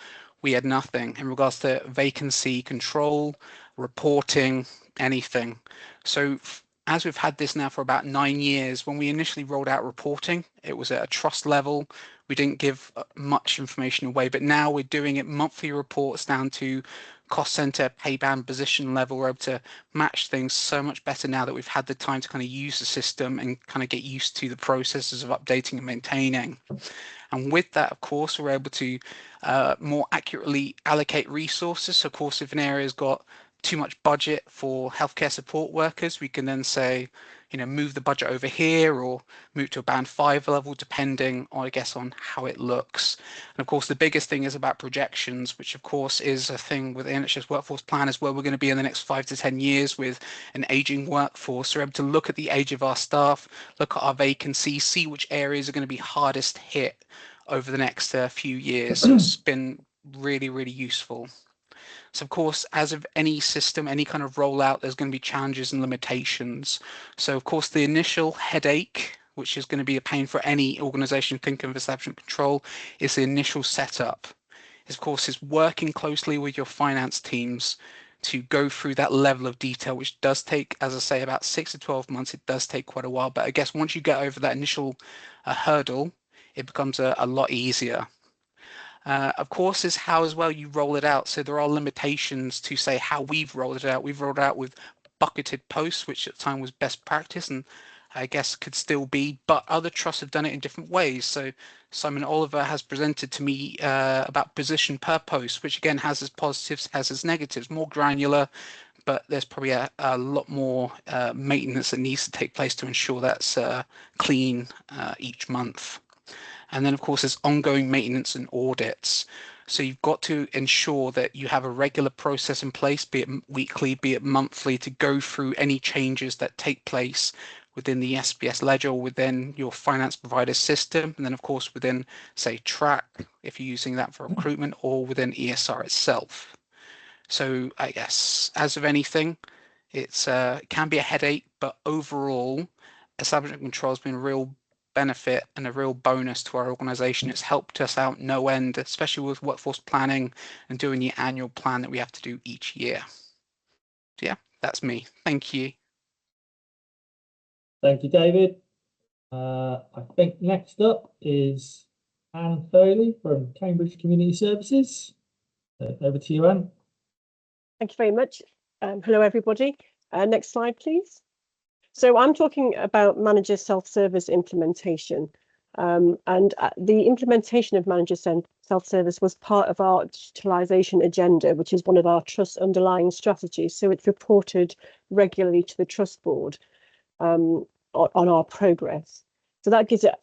we had nothing in regards to vacancy control, reporting, anything. So as we've had this now for about 9 years, when we initially rolled out reporting, it was at a trust level. We didn't give much information away, but now we're doing it monthly reports down to cost center, pay band, position level. We're able to match things so much better now that we've had the time to kind of use the system and kind of get used to the processes of updating and maintaining. And with that, of course, we're able to more accurately allocate resources. So of course, if an area's got too much budget for healthcare support workers, we can then say, move the budget over here or move to a band 5 level, depending on, I guess, on how it looks. And of course, the biggest thing is about projections, which of course is a thing with the NHS workforce plan as well. We're going to be in the next 5 to 10 years with an aging workforce. So we're able to look at the age of our staff, look at our vacancies, see which areas are going to be hardest hit over the next few years. So it's been really, really useful. So of course, as of any system, any kind of rollout, there's going to be challenges and limitations. So of course, the initial headache, which is going to be a pain for any organization thinking of establishment control, is the initial setup. Of course, is working closely with your finance teams to go through that level of detail, which does take, as I say, about 6 to 12 months. It does take quite a while, but I guess once you get over that initial hurdle, it becomes a lot easier. Of course, is how as well you roll it out. So there are limitations to say how we've rolled it out. We've rolled it out with bucketed posts, which at the time was best practice, and I guess could still be, but other trusts have done it in different ways. So Simon Oliver has presented to me about position per post, which again has its positives, has its negatives, more granular, but there's probably a lot more maintenance that needs to take place to ensure that's clean each month. And then of course there's ongoing maintenance and audits. So you've got to ensure that you have a regular process in place, be it weekly, be it monthly, to go through any changes that take place within the SBS ledger or within your finance provider system. And then of course within, say, Track, if you're using that for recruitment, or within ESR itself. So I guess as of anything, it can be a headache, but overall, establishment control has been a real benefit and a real bonus to our organization. It's helped us out no end, especially with workforce planning and doing the annual plan that we have to do each year. So yeah, that's me. Thank you. Thank you, David. I think next up is Anne Foley from Cambridge Community Services. Over to you, Anne. Thank you very much. Hello, everybody. Next slide, please. So I'm talking about manager self-service implementation. And the implementation of manager self-service was part of our digitalisation agenda, which is one of our trust underlying strategies. So it's reported regularly to the trust board on our progress. So that gives it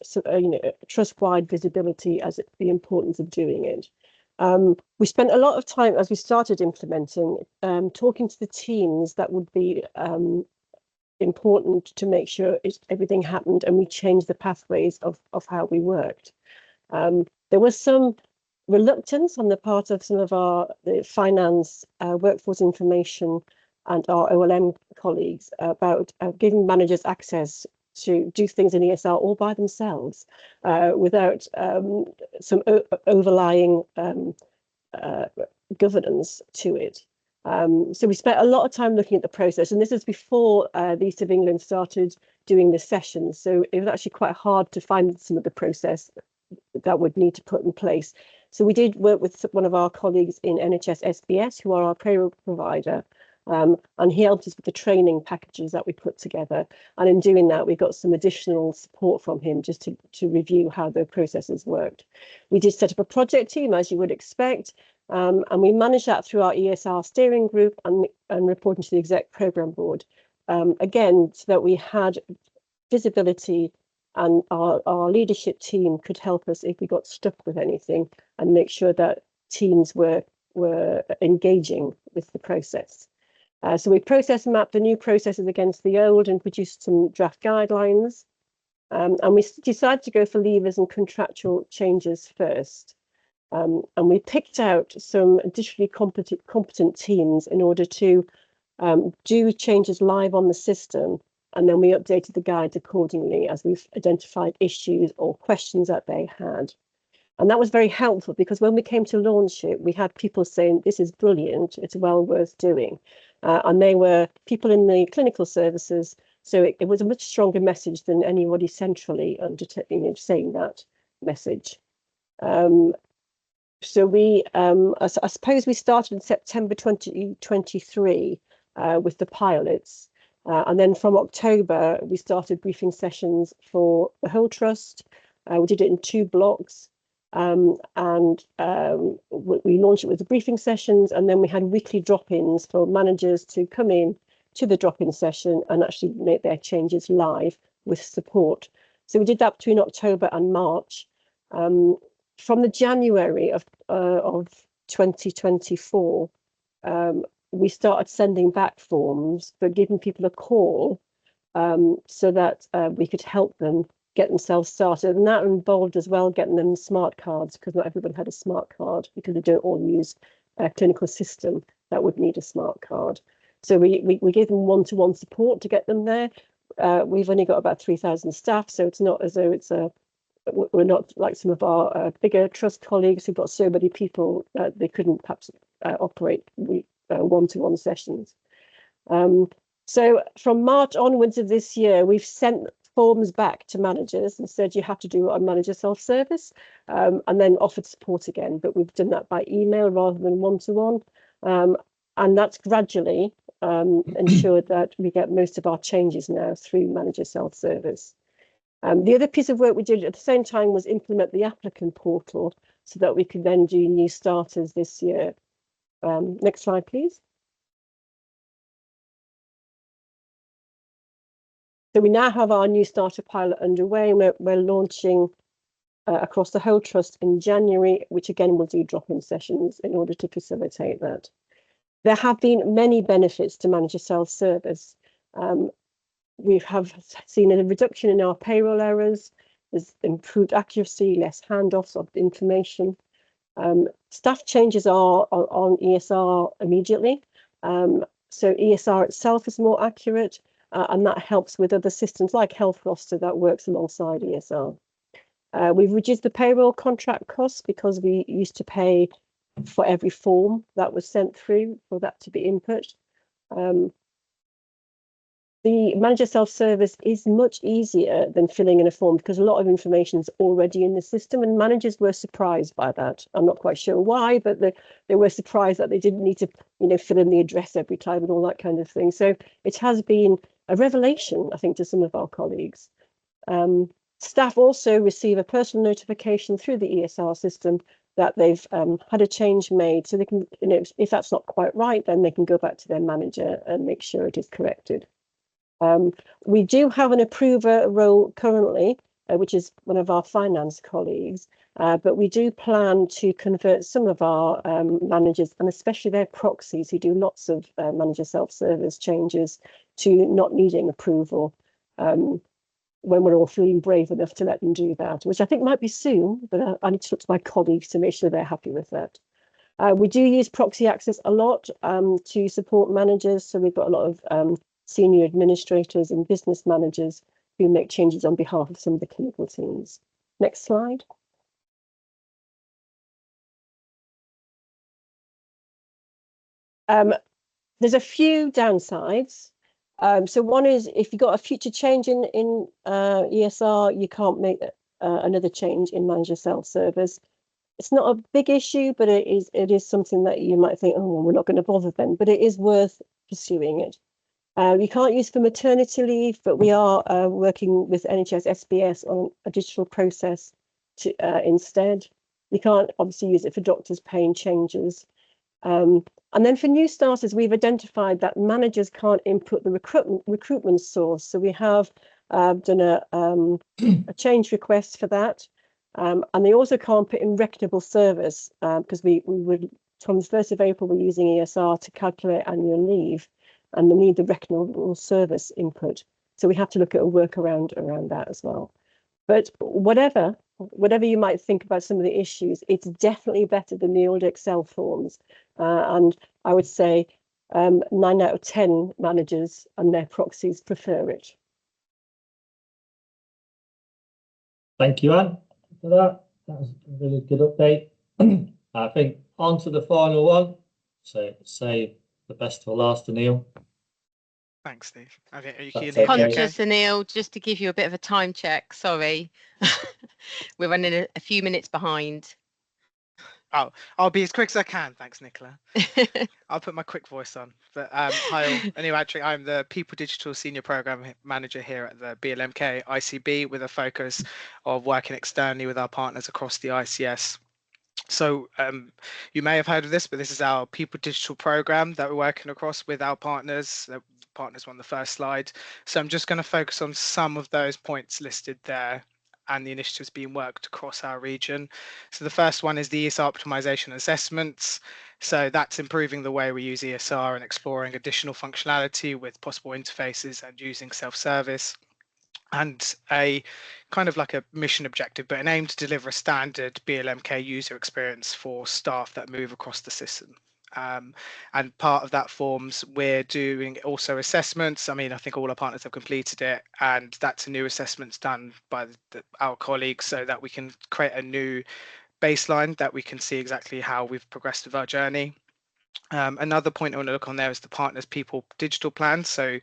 trust-wide visibility as the importance of doing it. We spent a lot of time as we started implementing, talking to the teams that would be important to make sure everything happened, and we changed the pathways of how we worked. There was some reluctance on the part of some of the finance, workforce information and our OLM colleagues about giving managers access to do things in ESR all by themselves without some overlying governance to it. So we spent a lot of time looking at the process, and this is before the East of England started doing the sessions. So it was actually quite hard to find some of the process that would need to put in place. So we did work with one of our colleagues in NHS SBS, who are our payroll provider, and he helped us with the training packages that we put together. And in doing that, we got some additional support from him just to review how the processes worked. We did set up a project team, as you would expect, and we managed that through our ESR steering group and reporting to the exec programme board. Again, so that we had visibility and our leadership team could help us if we got stuck with anything and make sure that teams were engaging with the process. So we process mapped the new processes against the old and produced some draft guidelines. And we decided to go for levers and contractual changes first. And we picked out some digitally competent teams in order to do changes live on the system. And then we updated the guides accordingly as we've identified issues or questions that they had. And that was very helpful because when we came to launch it, we had people saying, this is brilliant, it's well worth doing. And they were people in the clinical services. So it was a much stronger message than anybody centrally saying that message. So we, I suppose we started in September 2023 with the pilots. And then from October, we started briefing sessions for the whole trust. We did it in 2 blocks. We launched it with the briefing sessions, and then we had weekly drop-ins for managers to come in to the drop-in session and actually make their changes live with support. So we did that between October and March. From the January of 2024, we started sending back forms, but giving people a call so that we could help them get themselves started. And that involved as well getting them smart cards, because not everyone had a smart card because they don't all use a clinical system that would need a smart card. So we give them one-to-one support to get them there. We've only got about 3,000 staff, so it's not as though we're not like some of our bigger trust colleagues who've got so many people that they couldn't perhaps operate one-to-one sessions. So from March onwards of this year, we've sent forms back to managers and said you have to do a manager self-service, and then offered support again, but we've done that by email rather than one-to-one, and that's gradually ensured that we get most of our changes now through manager self-service. The other piece of work we did at the same time was implement the applicant portal so that we could then do new starters this year. Next slide, please. So we now have our new starter pilot underway, and we're launching across the whole trust in January, which again will do drop-in sessions in order to facilitate that. There have been many benefits to manager self-service. We have seen a reduction in our payroll errors. There's improved accuracy, less handoffs of information. Staff changes are on ESR immediately. So ESR itself is more accurate, and that helps with other systems like Health Roster that works alongside ESR. We've reduced the payroll contract costs because we used to pay for every form that was sent through for that to be input. The manager self-service is much easier than filling in a form because a lot of information is already in the system, and managers were surprised by that. I'm not quite sure why, but they were surprised that they didn't need to, fill in the address every time and all that kind of thing. So it has been a revelation, I think, to some of our colleagues. Staff also receive a personal notification through the ESR system that they've had a change made, so they can, if that's not quite right, then they can go back to their manager and make sure it is corrected. We do have an approver role currently, which is one of our finance colleagues, but we do plan to convert some of our managers, and especially their proxies who do lots of manager self-service changes, to not needing approval when we're all feeling brave enough to let them do that, which I think might be soon, but I need to talk to my colleagues to make sure they're happy with that. We do use proxy access a lot to support managers, so we've got a lot of senior administrators and business managers who make changes on behalf of some of the clinical teams. Next slide. There's a few downsides. So one is if you've got a future change in ESR, you can't make another change in manager self-service. It's not a big issue, but it is something that you might think, oh, well, we're not going to bother then, but it is worth pursuing it. You can't use for maternity leave, but we are working with NHS SBS on a digital process to instead. You can't obviously use it for doctors paying changes. And then for new starters, we've identified that managers can't input the recruitment source. So we have done a change request for that. And they also can't put in reckonable service because we would, from the 1st of April, we're using ESR to calculate annual leave, and they need the reckonable service input. So we have to look at a workaround around that as well. But whatever you might think about some of the issues, it's definitely better than the old Excel forms. And I would say 9 out of 10 managers and their proxies prefer it. Thank you, Anne, for that. That was a really good update. I think on to the final one. So save the best for last, Anil. Thanks, Steve. Okay, are you Conscious, Anil, just to give you a bit of a time check. Sorry, we're running a few minutes behind. Oh, I'll be as quick as I can. Thanks, Nicola. I'll put my quick voice on. But hi, Anil Attry. I'm the People Digital Senior Program Manager here at the BLMK ICB, with a focus of working externally with our partners across the ICS. So you may have heard of this, but this is our People Digital program that we're working across with our partners. The partners were on the first slide. So I'm just going to focus on some of those points listed there and the initiatives being worked across our region. So the first one is the ESR optimization assessments. So that's improving the way we use ESR and exploring additional functionality with possible interfaces and using self-service. And a kind of like a mission objective, but an aim to deliver a standard BLMK user experience for staff that move across the system. And part of that forms, we're doing also assessments. I mean, I think all our partners have completed it, and that's a new assessments done by our colleagues so that we can create a new baseline that we can see exactly how we've progressed with our journey. Another point I want to look on there is the partners people digital plan. So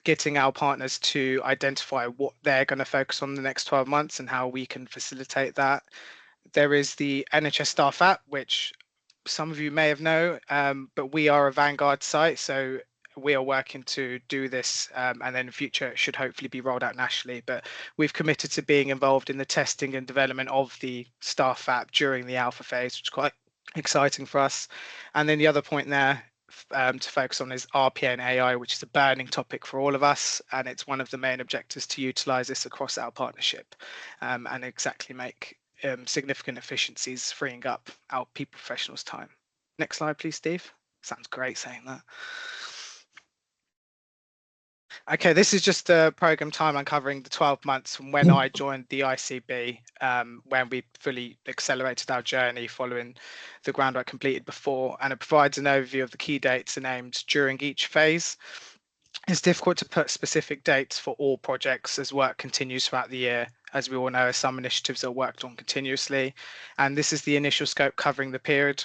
getting our partners to identify what they're going to focus on the next 12 months and how we can facilitate that. There is the NHS staff app, which some of you may have known, but we are a Vanguard site, so we are working to do this, and then in future it should hopefully be rolled out nationally. But we've committed to being involved in the testing and development of the staff app during the alpha phase, which is quite exciting for us. And then the other point there to focus on is RPA and AI, which is a burning topic for all of us, and it's one of the main objectives to utilize this across our partnership, and exactly make significant efficiencies, freeing up our people professionals' time. Next slide, please, Steve. Sounds great saying that. Okay, this is just a program timeline covering the 12 months from when I joined the ICB, when we fully accelerated our journey following the groundwork completed before, and it provides an overview of the key dates and aims during each phase. It's difficult to put specific dates for all projects as work continues throughout the year. As we all know, some initiatives are worked on continuously, and this is the initial scope covering the period.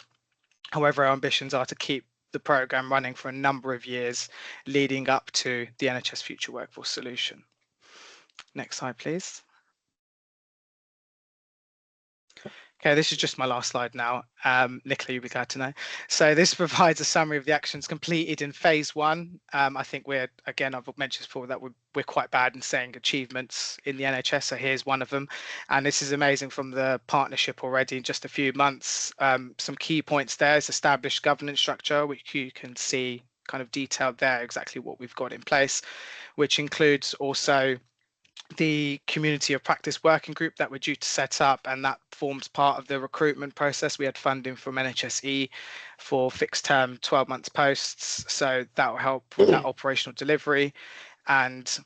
However, our ambitions are to keep the programme running for a number of years leading up to the NHS Future Workforce Solution. Next slide, please. Okay, this is just my last slide now. Nicola, you'll be glad to know. So this provides a summary of the actions completed in phase one. I think again, I've mentioned before that we're quite bad in saying achievements in the NHS, so here's one of them. And this is amazing from the partnership already in just a few months. Some key points there is established governance structure, which you can see kind of detailed there, exactly what we've got in place, which includes also the community of practice working group that we're due to set up, and that forms part of the recruitment process. We had funding from NHSE for fixed term 12 months posts, so that will help with that operational delivery. And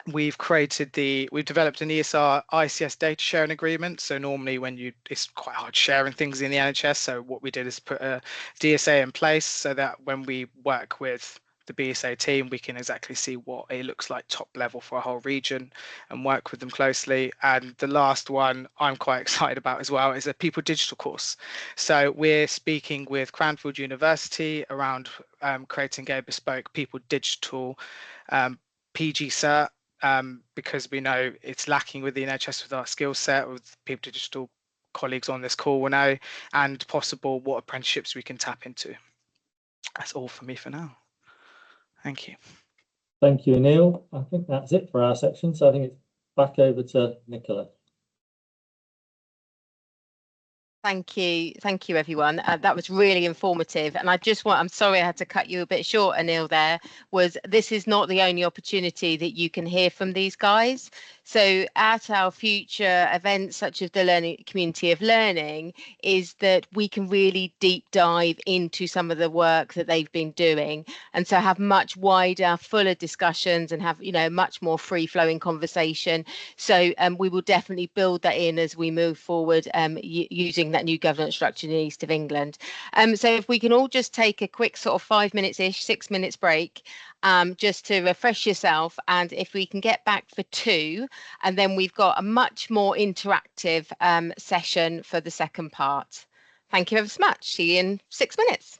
we've developed an ESR ICS data sharing agreement. So normally it's quite hard sharing things in the NHS, so what we did is put a DSA in place so that when we work with the BSA team, we can exactly see what it looks like top level for a whole region and work with them closely. And the last one I'm quite excited about as well is a people digital course. So we're speaking with Cranfield University around creating a bespoke people digital PG cert, because we know it's lacking with the NHS with our skill set, with people digital colleagues on this call will know, and possible what apprenticeships we can tap into. That's all for me for now. Thank you. Thank you, Neil. I think that's it for our section. So I think it's back over to Nicola. Thank you, everyone. That was really informative. And I'm sorry I had to cut you a bit short, Anil, this is not the only opportunity that you can hear from these guys. So at our future events, such as the Community of Learning, is that we can really deep dive into some of the work that they've been doing. And so have much wider, fuller discussions and have, much more free flowing conversation. So we will definitely build that in as we move forward, using that new governance structure in the East of England. So if we can all just take a quick sort of 5 minutes-ish, 6 minutes break, just to refresh yourself, and if we can get back for 2, and then we've got a much more interactive session for the second part. Thank you ever so much. See you in 6 minutes.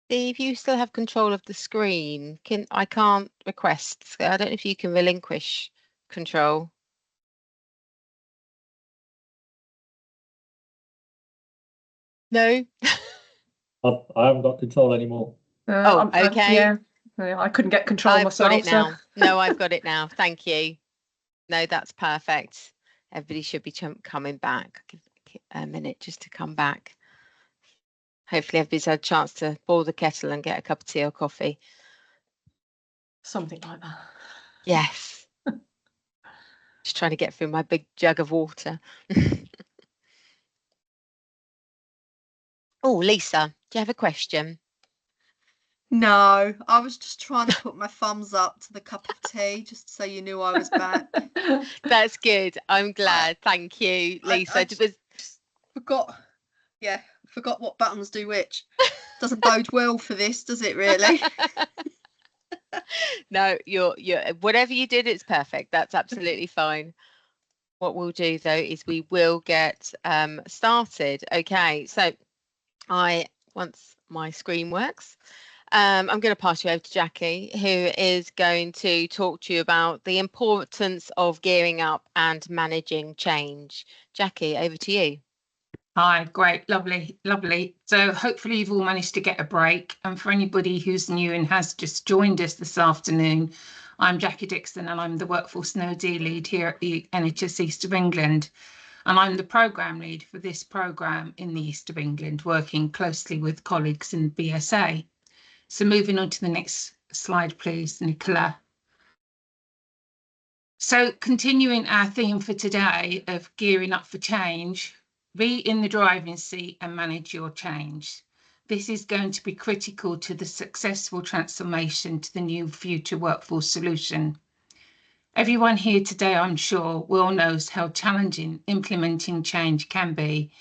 Steve, you still have control of the screen. I can't request. So I don't know if you can relinquish control. No. I haven't got control anymore. Okay. Yeah, I couldn't get control myself. I've got it now. No, I've got it now. Thank you. No, that's perfect. Everybody should be coming back. Give it a minute just to come back. Hopefully everybody's had a chance to boil the kettle and get a cup of tea or coffee. Something like that. Yes. Just trying to get through my big jug of water. Oh, Lisa, do you have a question? No, I was just trying to put my thumbs up to the cup of tea, just so you knew I was back. That's good. I'm glad. Thank you, Lisa. I forgot what buttons do which. Doesn't bode well for this, does it really? No, you're whatever you did, it's perfect. That's absolutely fine. What we'll do though is we will get started. Okay, so once my screen works, I'm going to pass you over to Jackie, who is going to talk to you about the importance of gearing up and managing change. Jackie, over to you. Hi, great, lovely, lovely. So hopefully you've all managed to get a break. And for anybody who's new and has just joined us this afternoon, I'm Jackie Dixon and I'm the Workforce and OD lead here at the NHS East of England. And I'm the programme lead for this programme in the East of England, working closely with colleagues in BSA. So moving on to the next slide, please, Nicola. So continuing our theme for today of gearing up for change, be in the driving seat and manage your change. This is going to be critical to the successful transformation to the new future workforce solution. Everyone here today, I'm sure, well knows how challenging implementing change can be,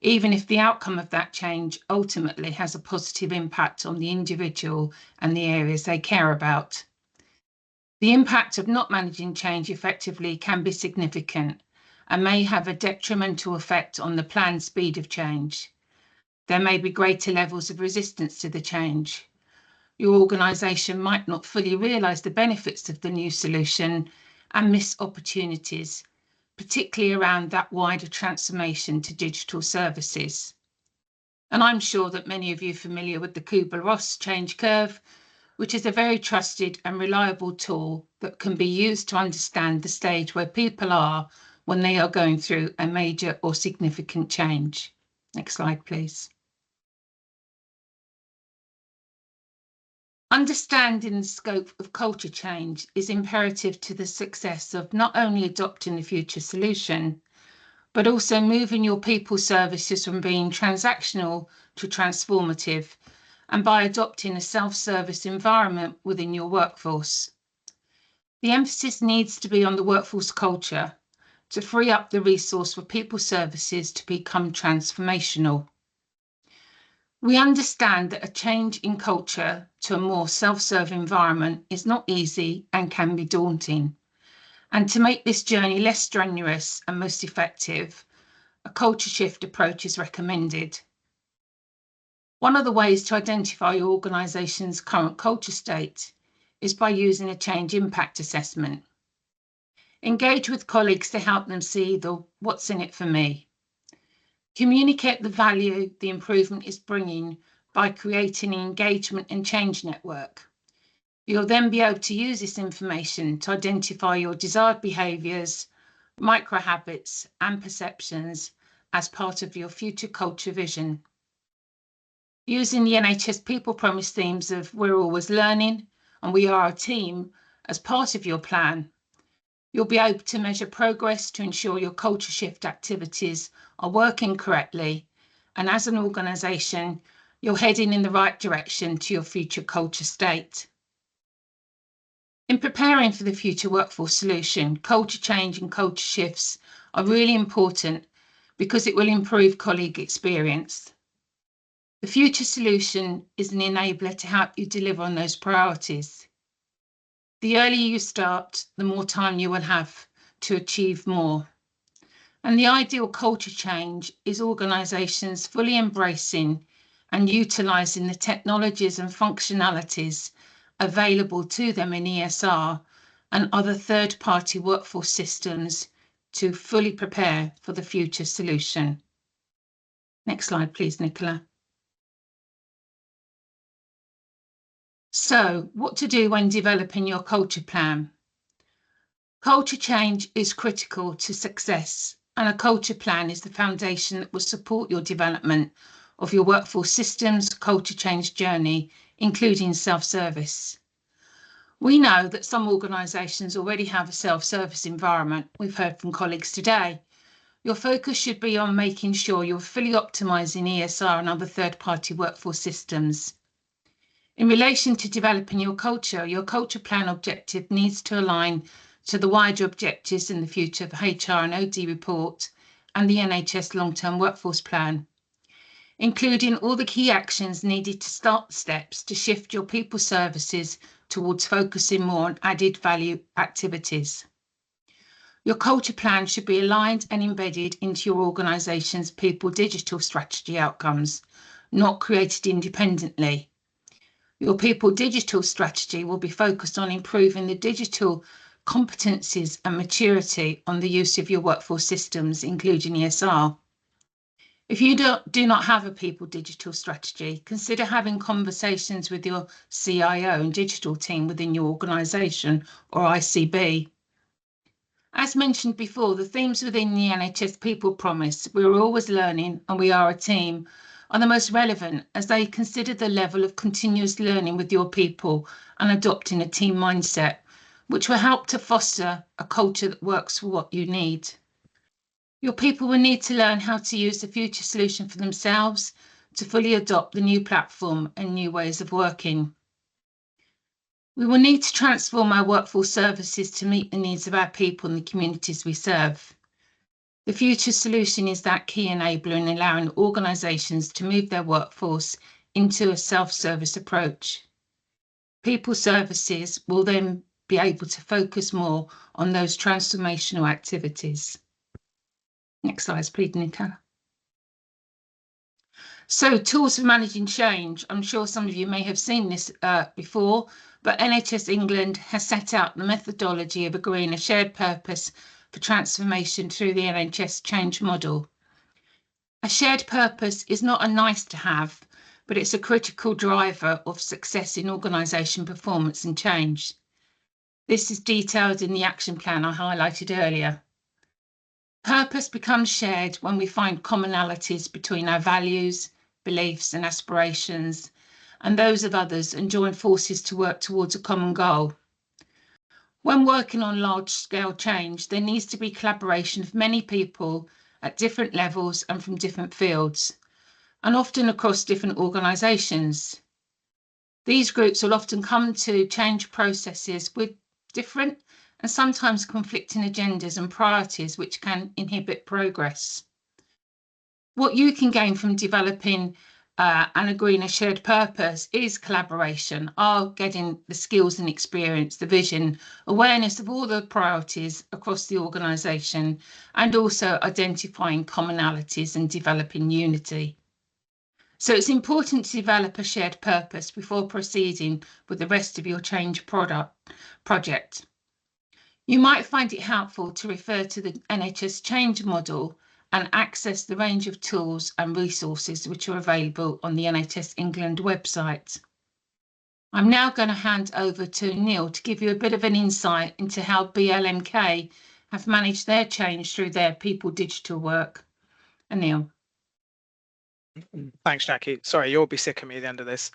even if the outcome of that change ultimately has a positive impact on the individual and the areas they care about. The impact of not managing change effectively can be significant and may have a detrimental effect on the planned speed of change. There may be greater levels of resistance to the change. Your organisation might not fully realise the benefits of the new solution and miss opportunities, particularly around that wider transformation to digital services. And I'm sure that many of you are familiar with the Kubler-Ross change curve, which is a very trusted and reliable tool that can be used to understand the stage where people are when they are going through a major or significant change. Next slide, please. Understanding the scope of culture change is imperative to the success of not only adopting the future solution, but also moving your people services from being transactional to transformative, and by adopting a self-service environment within your workforce. The emphasis needs to be on the workforce culture to free up the resource for people services to become transformational. We understand that a change in culture to a more self-serve environment is not easy and can be daunting. And to make this journey less strenuous and most effective, a culture shift approach is recommended. One of the ways to identify your organisation's current culture state is by using a change impact assessment. Engage with colleagues to help them see the what's in it for me. Communicate the value the improvement is bringing by creating an engagement and change network. You'll then be able to use this information to identify your desired behaviours, micro habits and perceptions as part of your future culture vision. Using the NHS People Promise themes of we're always learning and we are a team as part of your plan, you'll be able to measure progress to ensure your culture shift activities are working correctly, and as an organisation, you're heading in the right direction to your future culture state. In preparing for the future workforce solution, culture change and culture shifts are really important because it will improve colleague experience. The future solution is an enabler to help you deliver on those priorities. The earlier you start, the more time you will have to achieve more. And the ideal culture change is organisations fully embracing and utilising the technologies and functionalities available to them in ESR and other third-party workforce systems to fully prepare for the future solution. Next slide, please, Nicola. So, what to do when developing your culture plan? Culture change is critical to success, and a culture plan is the foundation that will support your development of your workforce systems culture change journey, including self-service. We know that some organisations already have a self-service environment. We've heard from colleagues today. Your focus should be on making sure you're fully optimising ESR and other third-party workforce systems. In relation to developing your culture plan objective needs to align to the wider objectives in the Future of HR and OD report and the NHS long-term workforce plan, including all the key actions needed to start the steps to shift your people services towards focusing more on added value activities. Your culture plan should be aligned and embedded into your organisation's people digital strategy outcomes, not created independently. Your people digital strategy will be focused on improving the digital competencies and maturity on the use of your workforce systems, including ESR. If you do not have a people digital strategy, consider having conversations with your CIO and digital team within your organisation or ICB. As mentioned before, the themes within the NHS People Promise, we're always learning and we are a team, are the most relevant as they consider the level of continuous learning with your people and adopting a team mindset, which will help to foster a culture that works for what you need. Your people will need to learn how to use the future solution for themselves to fully adopt the new platform and new ways of working. We will need to transform our workforce services to meet the needs of our people and the communities we serve. The future solution is that key enabler in allowing organisations to move their workforce into a self-service approach. People services will then be able to focus more on those transformational activities. Next slide, please, Nicola. So, tools for managing change. I'm sure some of you may have seen this before, but NHS England has set out the methodology of agreeing a shared purpose for transformation through the NHS change model. A shared purpose is not a nice to have, but it's a critical driver of success in organisation performance and change. This is detailed in the action plan I highlighted earlier. Purpose becomes shared when we find commonalities between our values, beliefs and aspirations and those of others and join forces to work towards a common goal. When working on large-scale change, there needs to be collaboration of many people at different levels and from different fields, and often across different organisations. These groups will often come to change processes with different and sometimes conflicting agendas and priorities which can inhibit progress. What you can gain from developing and agreeing a shared purpose is collaboration, getting the skills and experience, the vision, awareness of all the priorities across the organisation, and also identifying commonalities and developing unity. So it's important to develop a shared purpose before proceeding with the rest of your change project. You might find it helpful to refer to the NHS change model and access the range of tools and resources which are available on the NHS England website. I'm now going to hand over to Neil to give you a bit of an insight into how BLMK have managed their change through their people digital work. And Neil. Thanks, Jackie. Sorry, you'll be sick of me at the end of this.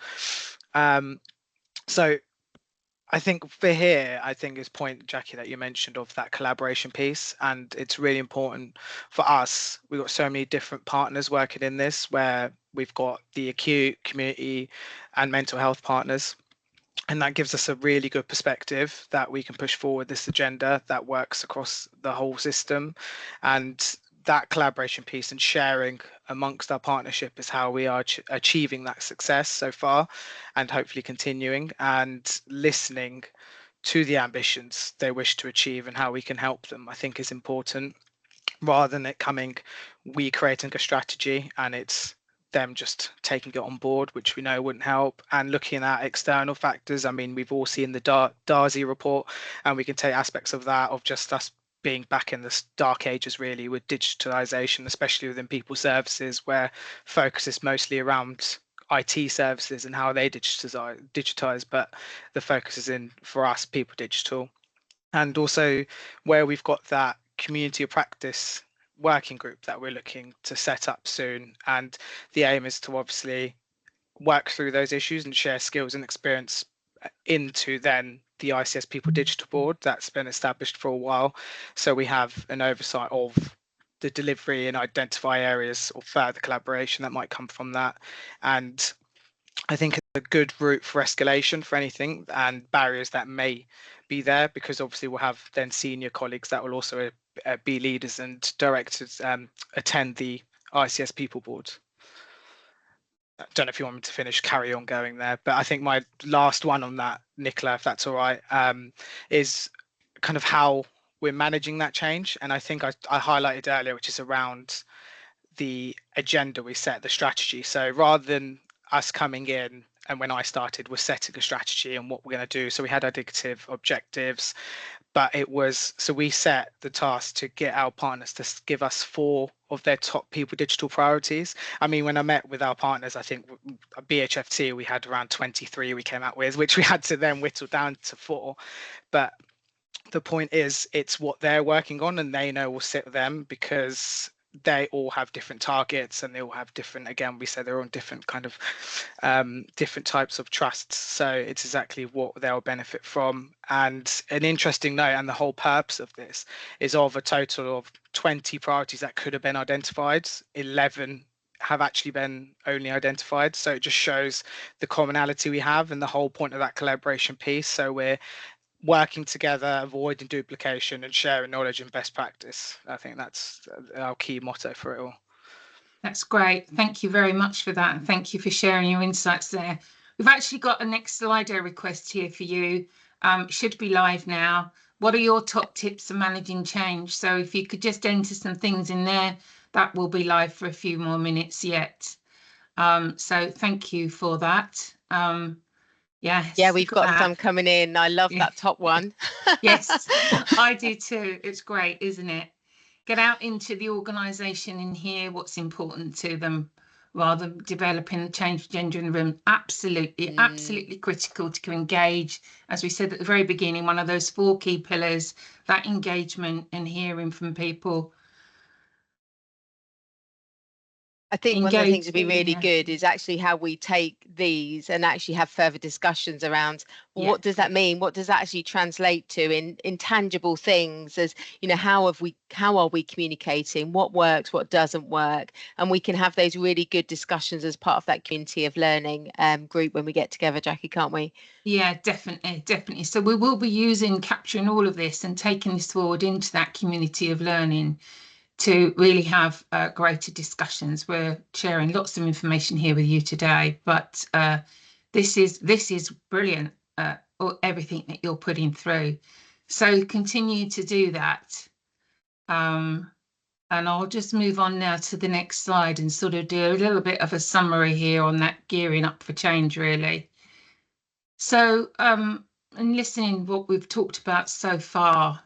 So I think for here, I think is point, Jackie, that you mentioned of that collaboration piece, and it's really important for us. We've got so many different partners working in this, where we've got the acute, community and mental health partners, and that gives us a really good perspective that we can push forward this agenda that works across the whole system. And that collaboration piece and sharing amongst our partnership is how we are achieving that success so far, and hopefully continuing, and listening to the ambitions they wish to achieve and how we can help them, I think is important, rather than it coming, we creating a strategy and it's them just taking it on board, which we know wouldn't help. And looking at external factors, I mean, we've all seen the Darzi report, and we can take aspects of that, of just us being back in the dark ages really with digitalization, especially within people services, where focus is mostly around IT services and how they digitize, but the focus is in, for us, people digital. And also where we've got that community of practice working group that we're looking to set up soon, and the aim is to obviously work through those issues and share skills and experience into then the ICS People Digital Board that's been established for a while, so we have an oversight of the delivery and identify areas of further collaboration that might come from that. And I think it's a good route for escalation for anything and barriers that may be there, because obviously we'll have then senior colleagues that will also be leaders and directors attend the ICS People Board. I don't know if you want me to carry on going there, but I think my last one on that, Nicola, if that's all right, is kind of how we're managing that change. And I think I highlighted earlier, which is around the agenda we set, the strategy. So rather than us coming in, and when I started, we're setting a strategy and what we're going to do. So we had indicative objectives, but it was, so we set the task to get our partners to give us 4 of their top people digital priorities. I mean, when I met with our partners, I think BHFT, we had around 23 we came out with, which we had to then whittle down to 4. But the point is, it's what they're working on and they know will sit with them, because they all have different targets and they all have different, again, we say they're on different kind of different types of trusts, so it's exactly what they'll benefit from. And an interesting note, and the whole purpose of this is, of a total of 20 priorities that could have been identified, 11 have actually been only identified, so it just shows the commonality we have and the whole point of that collaboration piece. So we're working together, avoiding duplication and sharing knowledge and best practice. I think that's our key motto for it all. That's great. Thank you very much for that. And thank you for sharing your insights there. We've actually got a next Slido request here for you. Should be live now. What are your top tips for managing change? So if you could just enter some things in there, that will be live for a few more minutes yet. So thank you for that. Yes. Yeah, we've got some coming in. I love that top one. Yes, I do too. It's great, isn't it? Get out into the organisation and hear what's important to them, rather than developing the change agenda in the room. Absolutely, absolutely critical to engage. As we said at the very beginning, one of those 4 key pillars, that engagement and hearing from people. I think one of the things that would be really good is actually how we take these and actually have further discussions around what does that mean? What does that actually translate to in tangible things? As you know, how are we communicating? What works? What doesn't work? And we can have those really good discussions as part of that community of learning group when we get together, Jackie, can't we? Yeah, definitely. So we will be capturing all of this and taking this forward into that community of learning to really have greater discussions. We're sharing lots of information here with you today, but this is brilliant, everything that you're putting through. So continue to do that. And I'll just move on now to the next slide and sort of do a little bit of a summary here on that gearing up for change, really. So and listening to what we've talked about so far,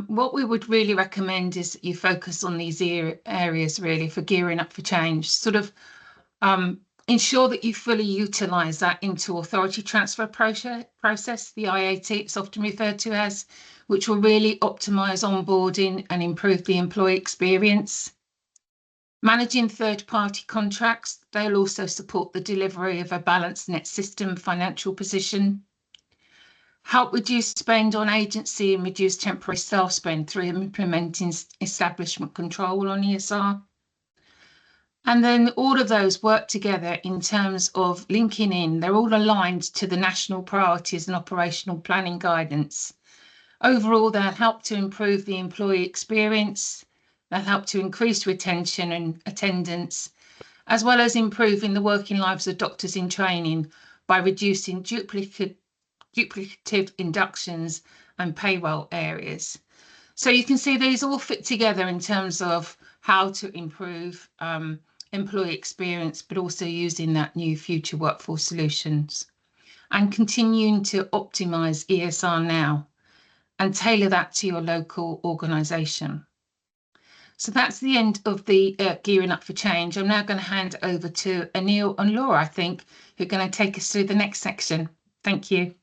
what we would really recommend is that you focus on these areas really for gearing up for change. Sort of ensure that you fully utilise that into authority transfer process, the IAT it's often referred to as, which will really optimise onboarding and improve the employee experience. Managing third-party contracts, they'll also support the delivery of a balanced net system financial position. Help reduce spend on agency and reduce temporary staff spend through implementing establishment control on ESR. And then all of those work together in terms of linking in. They're all aligned to the national priorities and operational planning guidance. Overall, they'll help to improve the employee experience. They'll help to increase retention and attendance, as well as improving the working lives of doctors in training by reducing duplicative inductions and payroll areas. So you can see these all fit together in terms of how to improve employee experience, but also using that new future workforce solutions, and continuing to optimise ESR now and tailor that to your local organisation. So that's the end of the Gearing Up for Change. I'm now going to hand over to Anil and Laura, I think, who are going to take us through the next section. Thank you.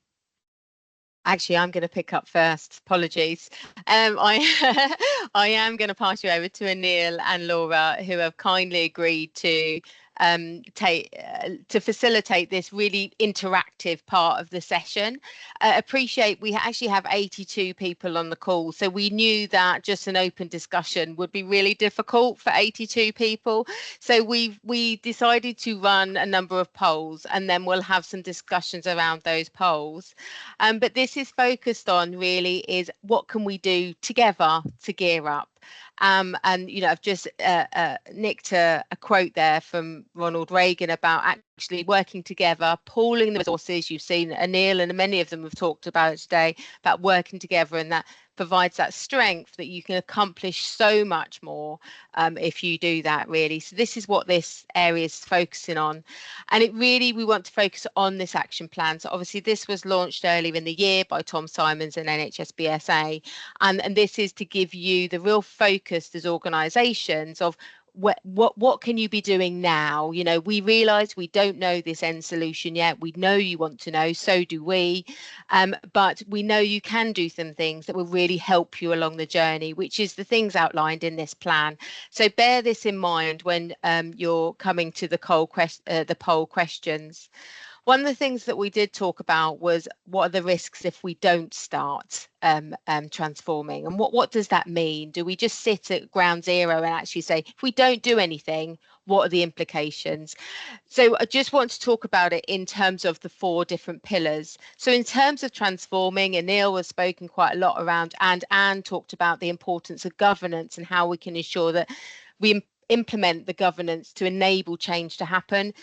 Actually, I'm going to pick up first. Apologies. I I am going to pass you over to Anil and Laura, who have kindly agreed to facilitate this really interactive part of the session. Appreciate we actually have 82 people on the call, so we knew that just an open discussion would be really difficult for 82 people. So we decided to run a number of polls, and then we'll have some discussions around those polls. But this is focused on really is what can we do together to gear up. And I've just nicked a quote there from Ronald Reagan about actually working together, pooling the resources. You've seen Anil and many of them have talked about it today, about working together, and that provides that strength that you can accomplish so much more if you do that, really. So this is what this area is focusing on, and we want to focus on this action plan. So obviously this was launched earlier in the year by Tom Simons and NHS BSA, and this is to give you the real focus as organisations of what can you be doing now. We realise we don't know this end solution yet. We know you want to know, so do we, but we know you can do some things that will really help you along the journey, which is the things outlined in this plan. So bear this in mind when you're coming to the poll questions. One of the things that we did talk about was what are the risks if we don't start transforming, and what does that mean? Do we just sit at ground zero and actually say, if we don't do anything, what are the implications? So I just want to talk about it in terms of the 4 different pillars. So in terms of transforming, Anil has spoken quite a lot around, and Anne talked about the importance of governance and how we can ensure that we implement the governance to enable change to happen.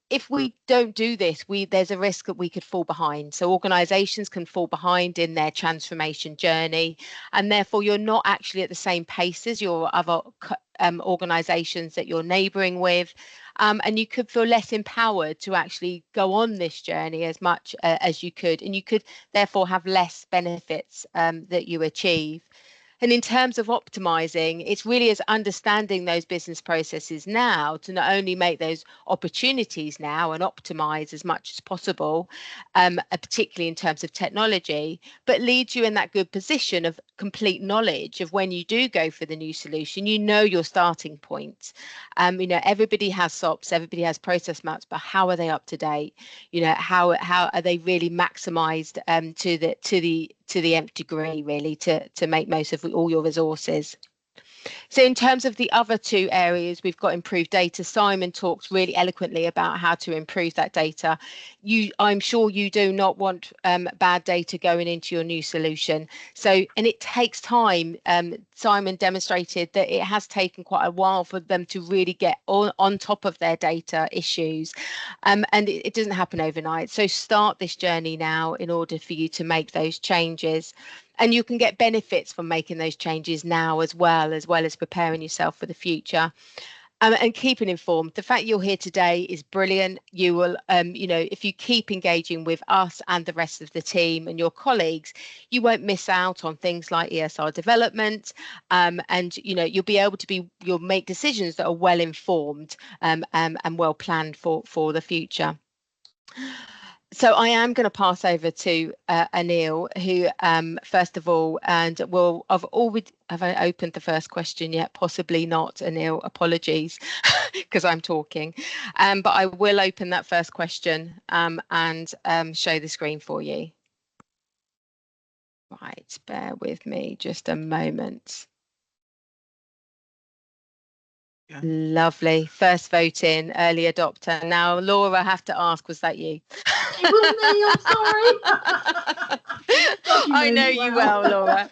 If we don't do this, there's a risk that we could fall behind. So organisations can fall behind in their transformation journey, and therefore you're not actually at the same pace as your other organisations that you're neighbouring with, and you could feel less empowered to actually go on this journey as much as you could, and you could therefore have less benefits that you achieve. And in terms of optimizing, it's really as understanding those business processes now to not only make those opportunities now and optimize as much as possible, particularly in terms of technology, but leads you in that good position of complete knowledge of when you do go for the new solution, your starting point. Everybody has SOPs, everybody has process maps, but how are they up to date? How are they really maximized to the nth degree, really, to make most of all your resources. So in terms of the other 2 areas, we've got improved data. Simon talks really eloquently about how to improve that data. I'm sure you do not want bad data going into your new solution. And it takes time. Simon demonstrated that it has taken quite a while for them to really get on top of their data issues. And it doesn't happen overnight. So start this journey now in order for you to make those changes. And you can get benefits from making those changes now as well as preparing yourself for the future. And keeping informed. The fact you're here today is brilliant. You will, if you keep engaging with us and the rest of the team and your colleagues, you won't miss out on things like ESR development. And you'll be able to you'll make decisions that are well informed and well planned for the future. So I am going to pass over to Anil, who first of all, and have I opened the first question yet? Possibly not, Anil, apologies, because I'm talking. But I will open that first question and show the screen for you. Right, bear with me just a moment. Yeah. Lovely. First vote in, early adopter. Now, Laura, I have to ask, was that you? It was me, I'm sorry. I know you well, Laura.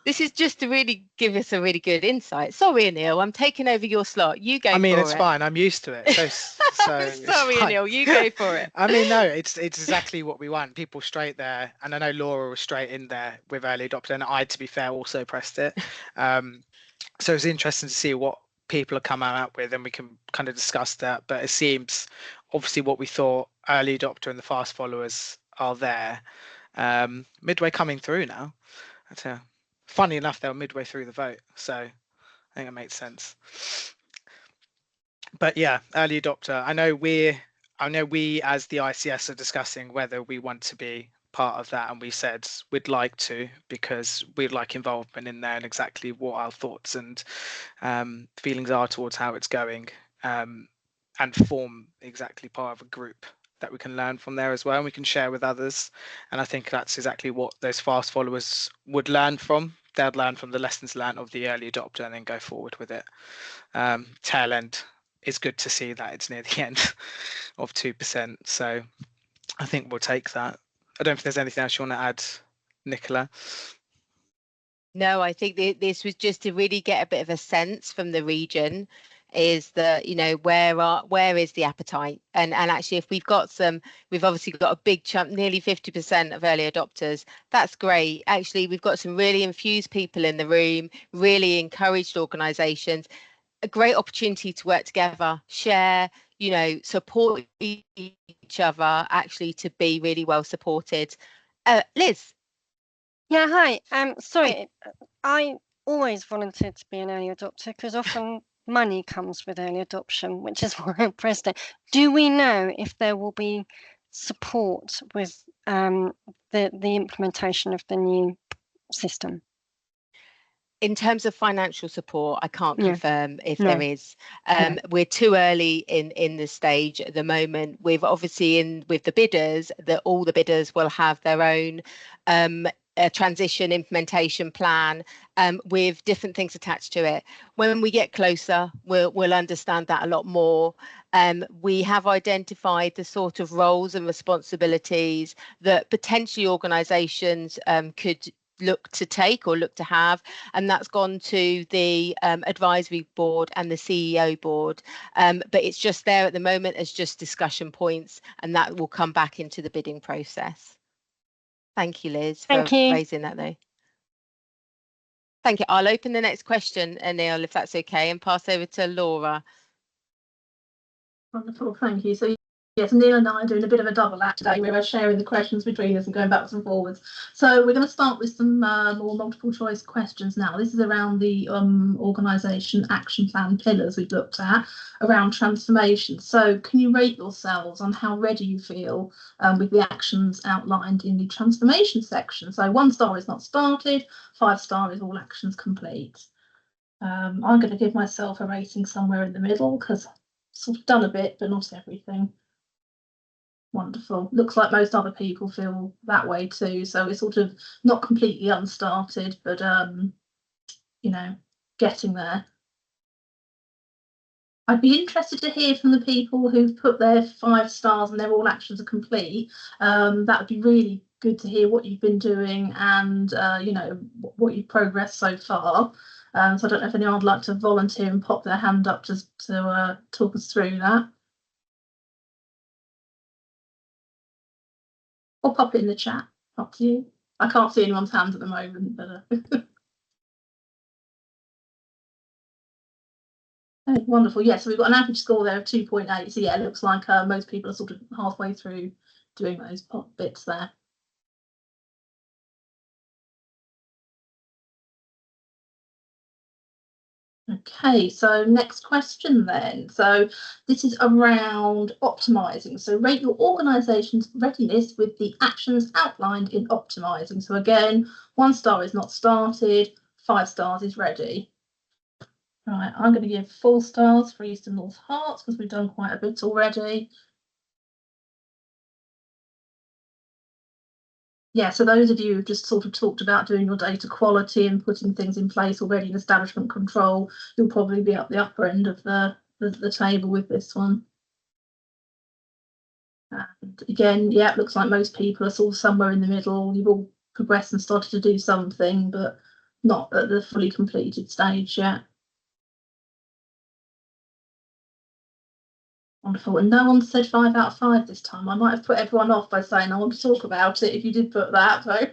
This is just to really give us a really good insight. Sorry, Anil, I'm taking over your slot. You go for it. I mean, it's fine. I'm used to it. So sorry, Anil, you go for it. I mean, no, it's exactly what we want. People straight there. And I know Laura was straight in there with early adopter, and I, to be fair, also pressed it. So it's interesting to see what people are coming out with, and we can kind of discuss that. But it seems obviously what we thought, early adopter and the fast followers are there. Midway coming through now. Funny enough, they were midway through the vote, so I think it makes sense. But yeah, early adopter. I know we as the ICS are discussing whether we want to be part of that, and we said we'd like to, because we'd like involvement in there and exactly what our thoughts and feelings are towards how it's going, and form exactly part of a group that we can learn from there as well, and we can share with others. And I think that's exactly what those fast followers would learn from. They'd learn from the lessons learned of the early adopter and then go forward with it. Tail end, it's good to see that it's near the end of 2%. So I think we'll take that. I don't know if there's anything else you want to add, Nicola. No, I think this was just to really get a bit of a sense from the region, is that, you know, where is the appetite, and actually if we've obviously got a big chunk, nearly 50% of early adopters. That's great. Actually, we've got some really infused people in the room, really encouraged organisations, a great opportunity to work together, share, you know, support each other, actually to be really well supported. Liz. Yeah, hi. Sorry, I always volunteered to be an early adopter because often money comes with early adoption, which is why I pressed it. Do we know if there will be support with the implementation of the new system? In terms of financial support, I can't confirm if there is. No. We're too early in the stage at the moment. We've obviously with the bidders, that all the bidders will have their own a transition implementation plan with different things attached to it. When we get closer, we'll understand that a lot more. We have identified the sort of roles and responsibilities that potentially organisations could look to take or look to have, and that's gone to the advisory board and the CEO board, but it's just there at the moment as just discussion points, and that will come back into the bidding process. Thank you, Liz, for raising that though. Thank you. I'll open the next question, Neil, if that's okay, and pass over to Laura. Wonderful, thank you. So yes, Neil and I are doing a bit of a double act today. We're sharing the questions between us and going backwards and forwards. So we're going to start with some more multiple choice questions now. This is around the organisation action plan pillars we've looked at around transformation. So can you rate yourselves on how ready you feel with the actions outlined in the transformation section? So 1 star is not started, 5 star is all actions complete. I'm going to give myself a rating somewhere in the middle because I've sort of done a bit, but not everything. Wonderful. Looks like most other people feel that way too. So it's sort of not completely unstarted, but you know, getting there. I'd be interested to hear from the people who've put their 5 stars and their all actions are complete. That would be really good to hear what you've been doing and you know, what you've progressed so far. So I don't know if anyone would like to volunteer and pop their hand up to talk us through that. Or pop it in the chat, up to you. I can't see anyone's hands at the moment, but oh, wonderful. Yeah, so we've got an average score there of 2.8. So yeah, it looks like most people are sort of halfway through doing those bits there. Okay, so next question then. So this is around optimizing. So rate your organisation's readiness with the actions outlined in optimizing. So again, 1 star is not started, 5 stars is ready. Right, I'm going to give 4 stars for East and North Herts because we've done quite a bit already. Yeah, so those of you who've just sort of talked about doing your data quality and putting things in place already in establishment control, you'll probably be up the upper end of the table with this one. And again, yeah, it looks like most people are sort of somewhere in the middle. You've all progressed and started to do something, but not at the fully completed stage yet. Wonderful. And no one said 5 out of 5 this time. I might have put everyone off by saying I want to talk about it if you did put that. So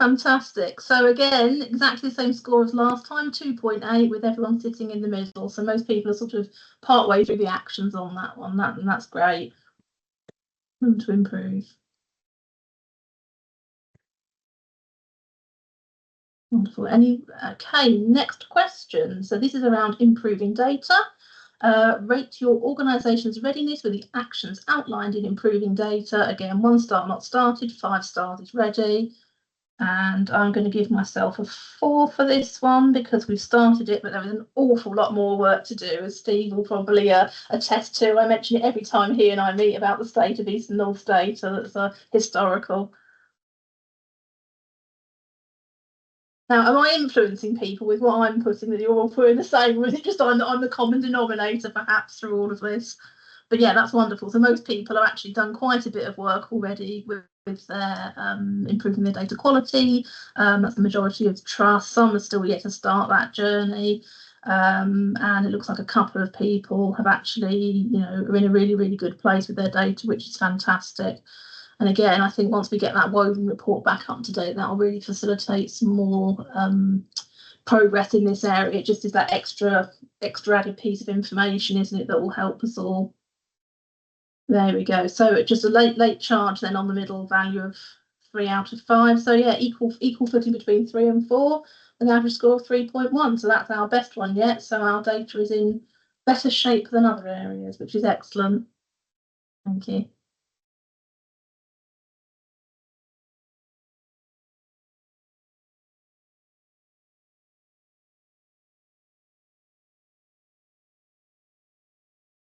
Fantastic. So again, exactly the same score as last time, 2.8, with everyone sitting in the middle. So most people are sort of part way through the actions on that one. And that's great. Room to improve. Wonderful. Okay, next question. So this is around improving data. Rate your organisation's readiness with the actions outlined in improving data. Again, 1 star not started, 5 stars is ready. And I'm going to give myself a 4 for this one because we've started it, but there was an awful lot more work to do, as Steve will probably attest to. I mention it every time he and I meet about the state of East and North data. That's historical. Now, am I influencing people with what I'm putting, that you're all putting the same, or is it just I'm the common denominator perhaps through all of this? But yeah, that's wonderful. So most people have actually done quite a bit of work already with their improving their data quality. That's the majority of trust. Some are still yet to start that journey. And it looks like a couple of people have actually, are in a really, really good place with their data, which is fantastic. And again, I think once we get that Woven report back up to date, that will really facilitate some more progress in this area. It just is that extra added piece of information, isn't it, that will help us all. There we go. So just a late charge then on the middle value of 3 out of 5. So yeah, equal footing between 3 and 4, an average score of 3.1. So that's our best one yet. So our data is in better shape than other areas, which is excellent. Thank you.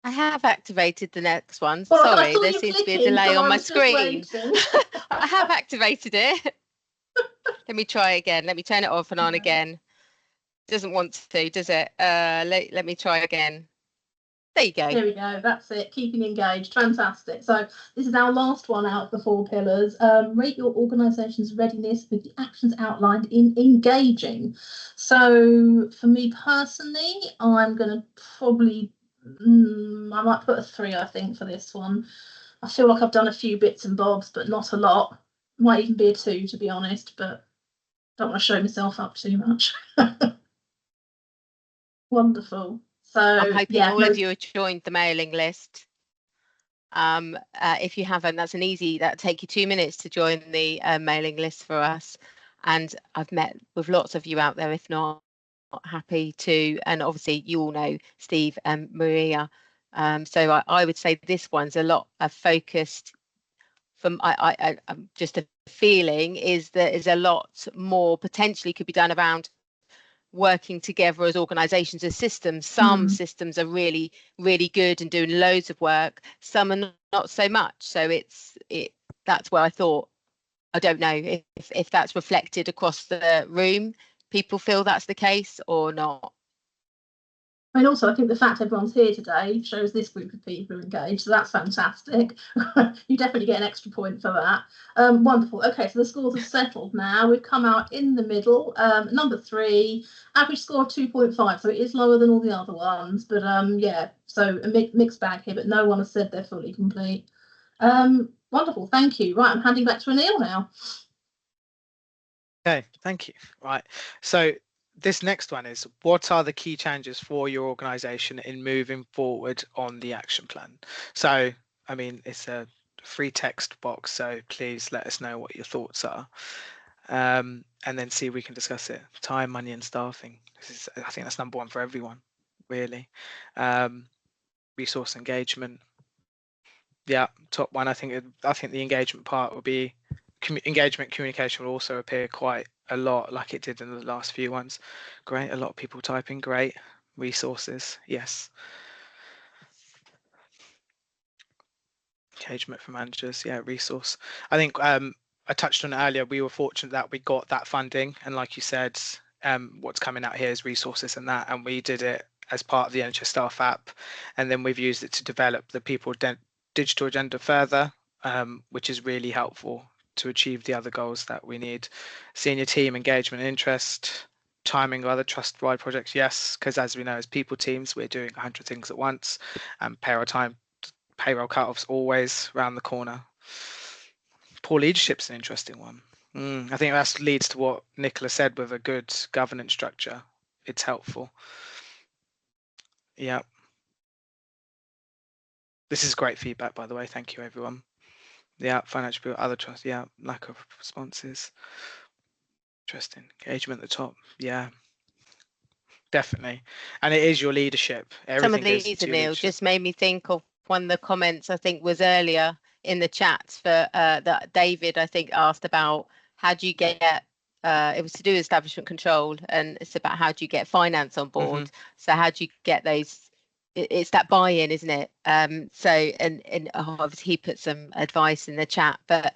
I have activated the next one. Well, Sorry, there seems to be a delay on my screen. I have activated it. Let me try again. Let me turn it off and on again. Doesn't want to, does it? Let me try again. There you go. There we go. That's it. Keeping engaged. Fantastic. So this is our last one out of the 4 pillars. Rate your organisation's readiness with the actions outlined in engaging. So for me personally, I'm going to probably I might put a 3, I think, for this one. I feel like I've done a few bits and bobs, but not a lot. Might even be a 2, to be honest, but don't want to show myself up too much. Wonderful. So I'm hoping yeah, all of you have joined the mailing list. If you haven't, that'll take you 2 minutes to join the mailing list for us. And I've met with lots of you out there, if not happy to, and obviously you all know Steve and Maria. So I would say this one's a lot focused from just a feeling is that is a lot more potentially could be done around working together as organizations, as systems. Some systems are really, really good and doing loads of work. Some are not so much. So that's where I thought, I don't know if that's reflected across the room. People feel that's the case or not. And also, I think the fact everyone's here today shows this group of people are engaged, so that's fantastic. You definitely get an extra point for that. Wonderful. Okay, so the scores have settled now. We've come out in the middle. Number 3, average score of 2.5, so it is lower than all the other ones, but yeah, so a mixed bag here, but no one has said they're fully complete. Wonderful, thank you. Right, I'm handing back to Anil now. Okay, thank you. Right, so this next one is, what are the key changes for your organization in moving forward on the action plan? So, I mean, it's a free text box, so please let us know what your thoughts are. And then see if we can discuss it. Time, money, and staffing. I think that's number 1 for everyone, really. Resource engagement. Yeah, top 1. I think the engagement part will be engagement. Communication will also appear quite a lot, like it did in the last few ones. Great, a lot of people typing. Great. Resources, yes. Engagement for managers, yeah. Resource. I think I touched on it earlier. We were fortunate that we got that funding, and like you said, what's coming out here is resources and that, and we did it as part of the NHS Staff app, and then we've used it to develop the people digital agenda further, which is really helpful to achieve the other goals that we need. Senior team engagement and interest, timing of other trust-wide projects, yes, because as we know, as people teams, we're doing 100 things at once, and payroll cut-offs always around the corner. Poor leadership's an interesting one. I think that leads to what Nicola said with a good governance structure. It's helpful. Yeah. This is great feedback, by the way. Thank you, everyone. Yeah, financial, other trust. Yeah, lack of responses. Interesting. Engagement at the top. Yeah, definitely. And it is your leadership. Some of Everything these, to your Neil, leadership. just made me think of one of the comments I think was earlier in the chat for that David, I think, asked about how do you get it was to do with establishment control, and it's about how do you get finance on board. So how do you get those, it's that buy-in, isn't it? So and obviously he put some advice in the chat, but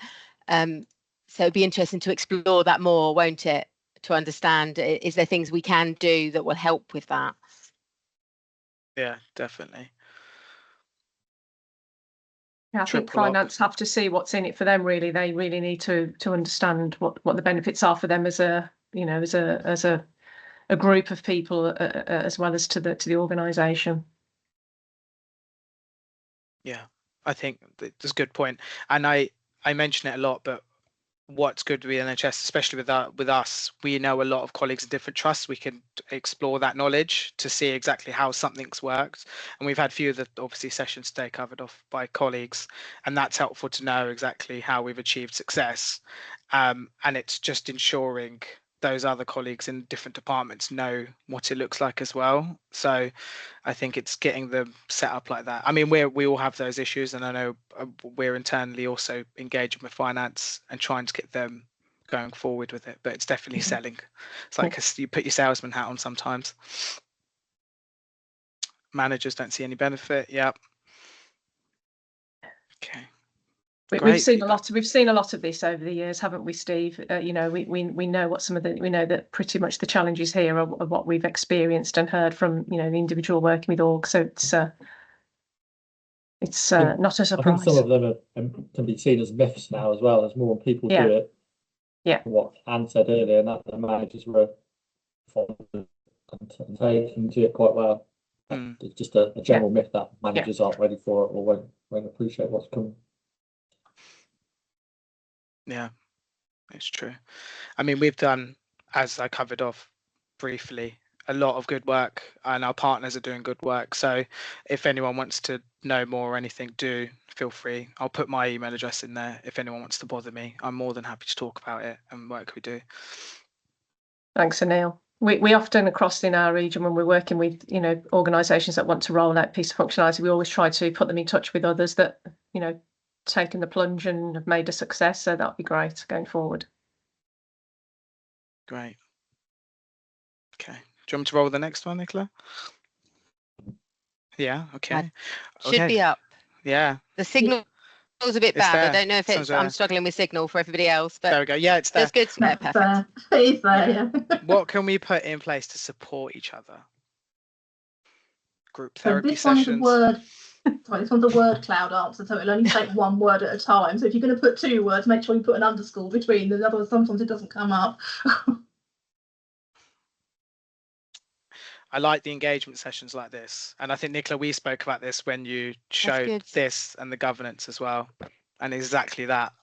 so it'd be interesting to explore that more, won't it, to understand, is there things we can do that will help with that? Yeah, definitely. Yeah, I think finance have to see what's in it for them. Really, they really need to understand what the benefits are for them as a, you know, as a group of people, as well as to the organisation. Yeah, I think that's a good point, and I mention it a lot, but what's good with the NHS, especially with us, we know a lot of colleagues in different trusts. We can explore that knowledge to see exactly how something's worked, and we've had a few of the obviously sessions today covered off by colleagues, and that's helpful to know exactly how we've achieved success, and it's just ensuring those other colleagues in different departments know what it looks like as well. So I think it's getting them set up like that. I mean, we all have those issues, and I know we're internally also engaging with finance and trying to get them going forward with it. But it's definitely selling. It's like you put your salesman hat on sometimes. Managers don't see any benefit. Yep. Okay. We've seen a lot. We've seen a lot of this over the years, haven't we, Steve? You know, we know what some of the, we know that pretty much the challenges here are what we've experienced and heard from, you know, the individual working with org. So it's not a surprise. I think some of them can be seen as myths now as well, as more people do it. Yeah. What Anne said earlier, and that the managers were fond of and they can do it quite well. It's just a general myth that managers aren't ready for it or won't appreciate what's coming. Yeah, it's true. I mean, we've done, as I covered off briefly, a lot of good work, and our partners are doing good work. So if anyone wants to know more or anything, do feel free. I'll put my email address in there if anyone wants to bother me. I'm more than happy to talk about it and work we do. Thanks, Anil. We often across in our region, when we're working with, you know, organisations that want to roll out piece of functionality, we always try to put them in touch with others that, you know, taken the plunge and have made a success. So that'd be great going forward. Great. Okay. Do you want me to roll with the next one, Nicola? Yeah. Okay. Should be up. Yeah. The signal was a bit bad. I don't know if it's, I'm struggling with signal for everybody else, but there we go. Yeah, it's there. It's good. Perfect. It's there, yeah. What can we put in place to support each other? Group therapy this sessions. This one's a word cloud answer, so it'll only take one word at a time. So if you're going to put 2 words, make sure you put an underscore between them. Otherwise, sometimes it doesn't come up. I like the engagement sessions like this. And I think, Nicola, we spoke about this when you showed this and the governance as well. And exactly that.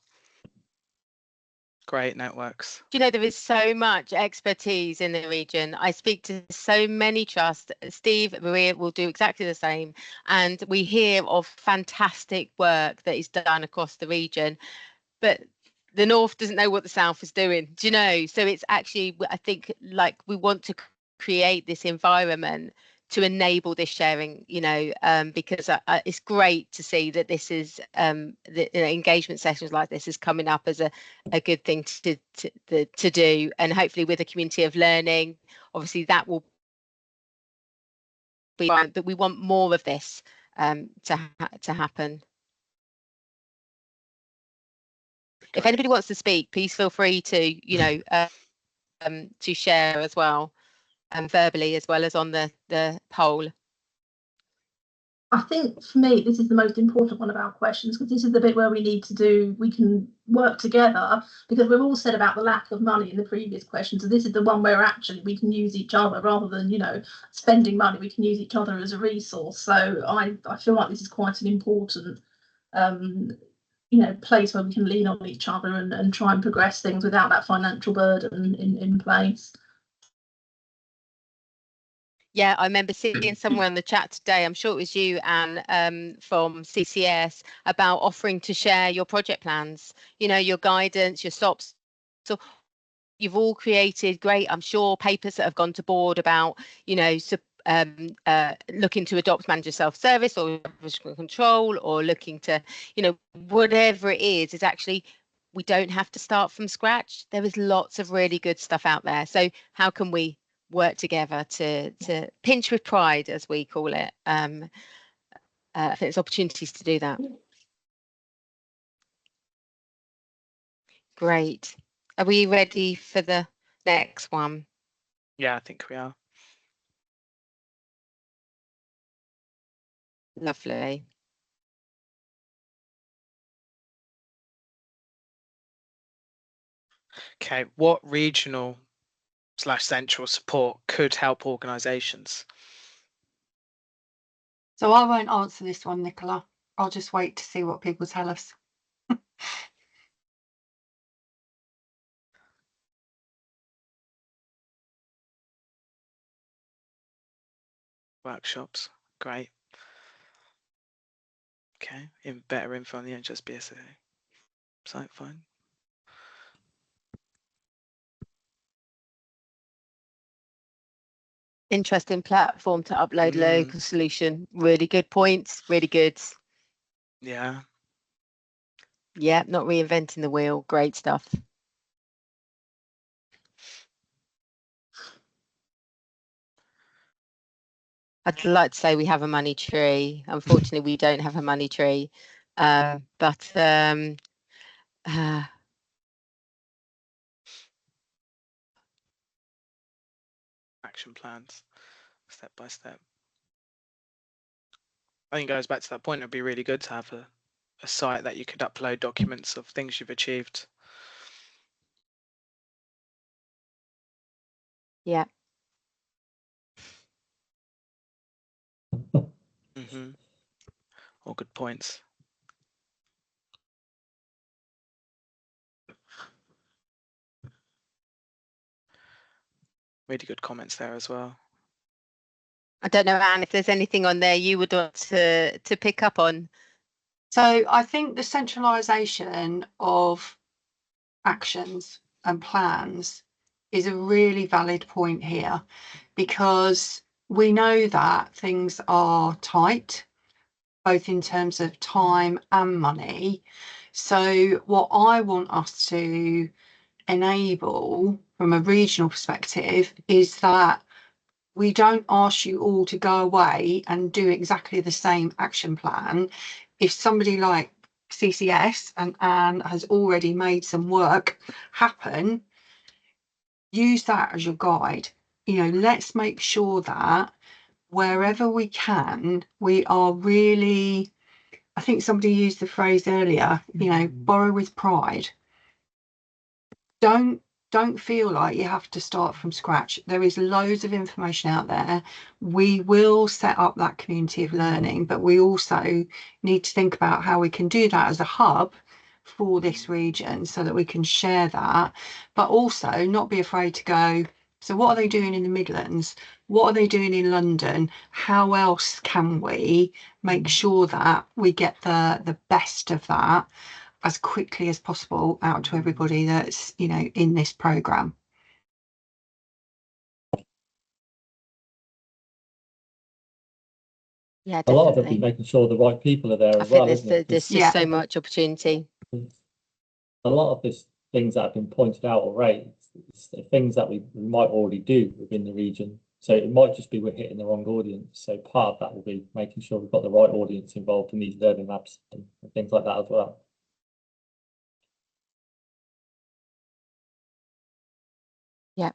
Great networks. Do you know, there is so much expertise in the region. I speak to so many trusts. Steve, Maria will do exactly the same. And we hear of fantastic work that is done across the region. But the North doesn't know what the South is doing, do you know? So it's actually, I think, like, we want to create this environment to enable this sharing, you know, because it's great to see that this is the engagement sessions like this is coming up as a good thing to do, and hopefully with a community of learning, obviously that will be fine, but we want more of this to happen. If anybody wants to speak, please feel free to, you know, to share as well, verbally as well as on the poll. I think for me, this is the most important one of our questions, because this is the bit where we can work together, because we've all said about the lack of money in the previous questions. So this is the one where actually we can use each other rather than, you know, spending money. We can use each other as a resource. So I feel like this is quite an important place where we can lean on each other and try and progress things without that financial burden in place. Yeah, I remember seeing somewhere in the chat today, I'm sure it was you, Anne, from CCS, about offering to share your project plans, your guidance, your stops. So you've all created great, I'm sure, papers that have gone to board about, looking to adopt manager self-service or control, or looking to, whatever it is actually, we don't have to start from scratch. There is lots of really good stuff out there. So how can we work together to pinch with pride, as we call it? I think there's opportunities to do that. Great. Are we ready for the next one? Yeah, I think we are. Lovely. Okay, what regional/central support could help organisations? So I won't answer this one, Nicola. I'll just wait to see what people tell us. Workshops, great. Okay, better info on the NHSBSA site, fine. Interesting platform to upload local solution. Really good points. Really good. Yeah. Yeah, not reinventing the wheel. Great stuff. I'd like to say we have a money tree. Unfortunately, we don't have a money tree. But action plans, step by step. I think it goes back to that point. It'd be really good to have a site that you could upload documents of things you've achieved. Yeah. All good points. Really good comments there as well. I don't know, Anne, if there's anything on there you would want to pick up on. So I think the centralisation of actions and plans is a really valid point here, because we know that things are tight, both in terms of time and money. So what I want us to enable from a regional perspective is that we don't ask you all to go away and do exactly the same action plan. If somebody like CCS and Anne has already made some work happen, use that as your guide. Let's make sure that wherever we can, we are really, I think somebody used the phrase earlier, borrow with pride. Don't feel like you have to start from scratch. There is loads of information out there. We will set up that community of learning, but we also need to think about how we can do that as a hub for this region so that we can share that, but also not be afraid to go, so what are they doing in the Midlands? What are they doing in London? How else can we make sure that we get the best of that as quickly as possible out to everybody that's in this programme? Yeah, definitely. A lot of it be making sure the right people are there as well. There's just so much opportunity. A lot of these things that have been pointed out or raised, things that we might already do within the region. So it might just be we're hitting the wrong audience. So part of that will be making sure we've got the right audience involved in these learning labs and things like that as well. Yeah.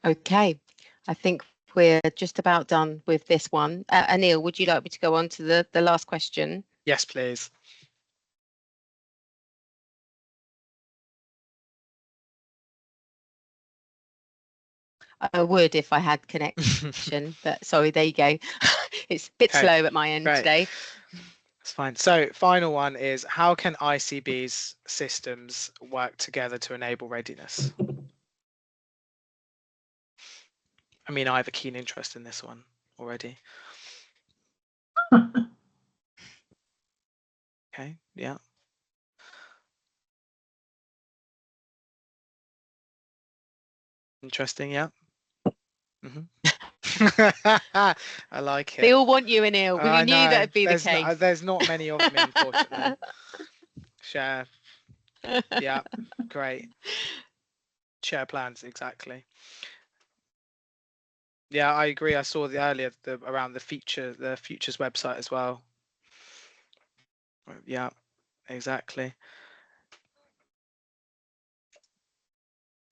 Okay, I think we're just about done with this one. Anil, would you like me to go on to the last question? Yes, please. I would if I had connection, but sorry, there you go. It's a bit Okay, slow at my end great. today. That's fine. So final one is, how can ICB's systems work together to enable readiness? I mean, I have a keen interest in this one already. Okay, yeah. Interesting, yeah. I like it. They all want you, Anil. We I knew know. that'd be the There's case. there's not many of me, unfortunately. Share. Yeah, great. Share plans, exactly. Yeah, I agree. I saw the earlier around the futures website as well. Yeah, exactly.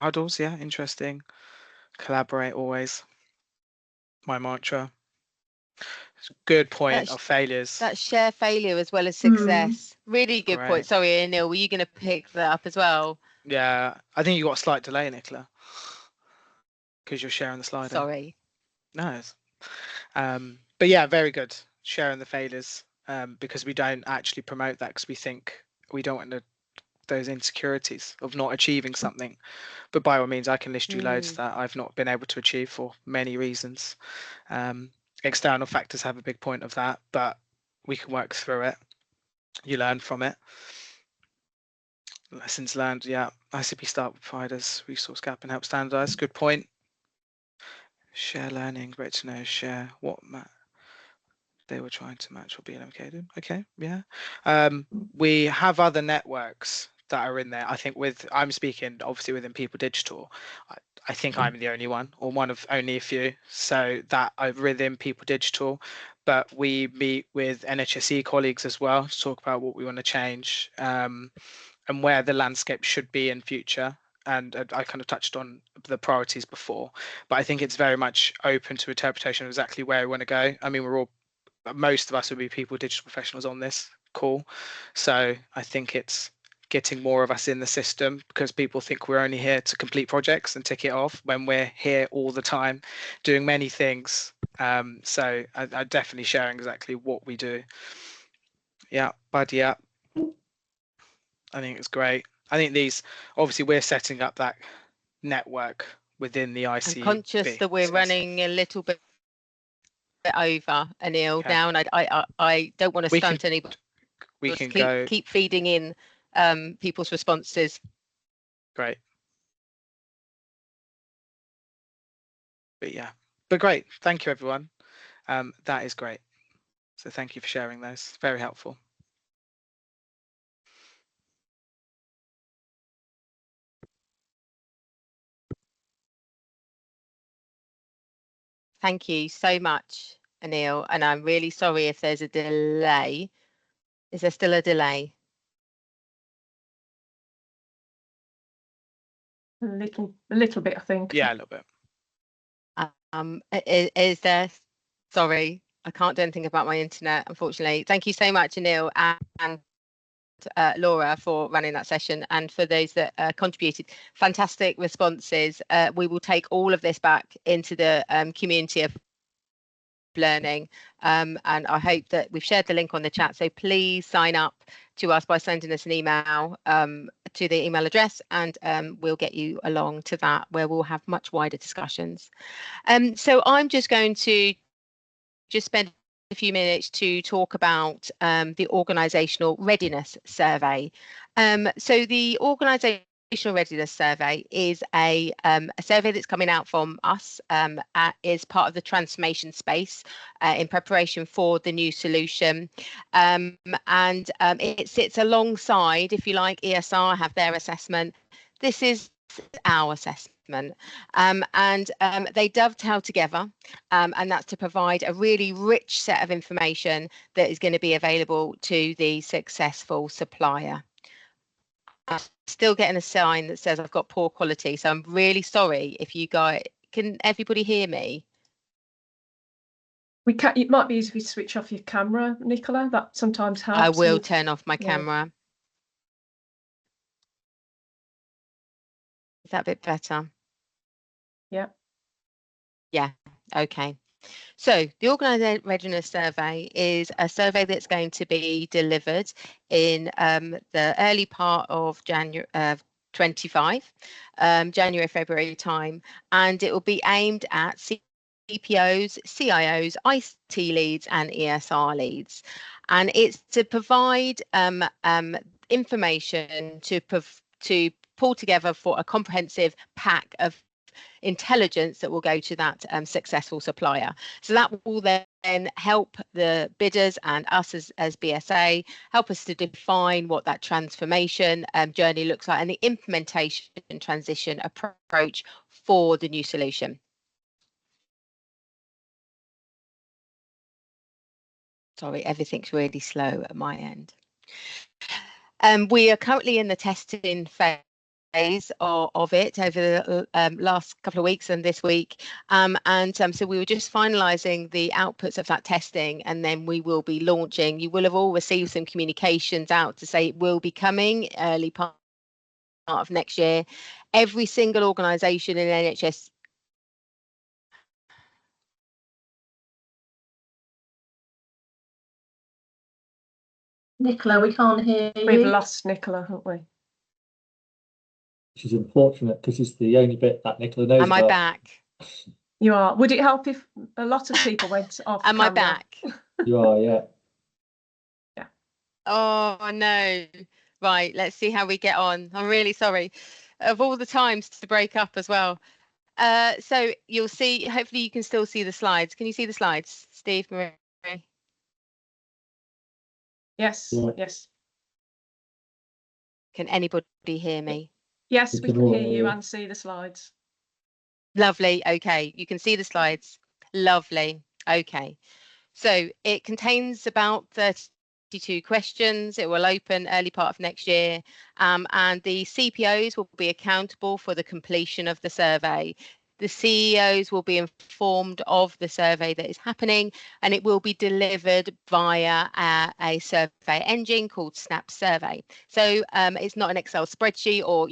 Huddles, yeah, interesting. Collaborate always. My mantra. It's a good point of failures. That's share failure as well as success. Really good point. Great. Sorry, Anil, were you going to pick that up as well? Yeah, I think you got a slight delay, Nicola, because you're sharing the slide. Sorry. No. But yeah, very good. Sharing the failures, because we don't actually promote that because we think we don't want those insecurities of not achieving something. But by all means, I can list you loads that I've not been able to achieve for many reasons. External factors have a big point of that, but we can work through it. You learn from it. Lessons learned, yeah. ICB start with providers, resource gap and help standardize. Good point. Share learning, great to know, share what they were trying to match or be allocated. Okay, yeah. We have other networks that are in there. I think I'm speaking obviously within People Digital. I think I'm the only one, or one of only a few, so that I'm within People Digital, but we meet with NHSE colleagues as well to talk about what we want to change, and where the landscape should be in future. And I kind of touched on the priorities before, but I think it's very much open to interpretation of exactly where we want to go. I mean, most of us would be People Digital professionals on this call, so I think it's getting more of us in the system, because people think we're only here to complete projects and tick it off when we're here all the time doing many things. So I'm definitely sharing exactly what we do. Yeah, buddy up. I think it's great. I think these, obviously we're setting up that network within the ICB. I'm conscious that we're running a little bit over, Anil, now, and I don't want to stunt anybody. We can keep feeding in people's responses. Great. But great. Thank you, everyone. That is great. So thank you for sharing those. Very helpful. Thank you so much, Anil, and I'm really sorry if there's a delay. Is there still a delay? A little bit, I think. Yeah, a little bit. Is there? Sorry, I can't do anything about my internet, unfortunately. Thank you so much, Anil and Laura, for running that session, and for those that contributed. Fantastic responses. We will take all of this back into the community of learning, and I hope that we've shared the link on the chat, so please sign up to us by sending us an email to the email address, and we'll get you along to that, where we'll have much wider discussions. So I'm just going to spend a few minutes to talk about the organisational readiness survey. So the organisational readiness survey is a survey that's coming out from us, is part of the transformation space in preparation for the new solution, and it sits alongside, if you like, ESR have their assessment. This is our assessment, and they dovetail together, and that's to provide a really rich set of information that is going to be available to the successful supplier. I'm still getting a sign that says I've got poor quality, so I'm really sorry if you guys, can everybody hear me? We can. It might be easy if you switch off your camera, Nicola. That sometimes helps. I will turn off my camera. Is that a bit better? Yeah. Yeah, okay. So the Organisation Readiness Survey is a survey that's going to be delivered in the early part of January 25, January, February time, and it will be aimed at CPOs, CIOs, IT leads and ESR leads. And it's to provide information to pull together for a comprehensive pack of intelligence that will go to that successful supplier. So that will then help the bidders and us as BSA, help us to define what that transformation journey looks like and the implementation and transition approach for the new solution. Sorry, everything's really slow at my end. We are currently in the testing phase of it over the last couple of weeks and this week, so we were just finalising the outputs of that testing, and then we will be launching. You will have all received some communications out to say it will be coming early part of next year. Every single organisation in NHS Nicola, we can't hear you. We've lost Nicola, haven't we? Which is unfortunate because it's the only bit that Nicola knows Am I about. back? You are. Would it help if a lot of people went off Am camera? I back? You are, yeah. Yeah. Oh no. Right, let's see how we get on. I'm really sorry. Of all the times to break up as well. So you'll see, hopefully you can still see the slides. Can you see the slides, Steve, Marie? Yes, Yeah. yes. Can anybody hear me? Yes, We we can can all hear hear you you. and see the slides. Lovely. Okay, you can see the slides. Lovely. Okay, so it contains about 32 questions. It will open early part of next year, and the CPOs will be accountable for the completion of the survey. The CEOs will be informed of the survey that is happening, and it will be delivered via a survey engine called Snap Survey. So it's not an Excel spreadsheet or,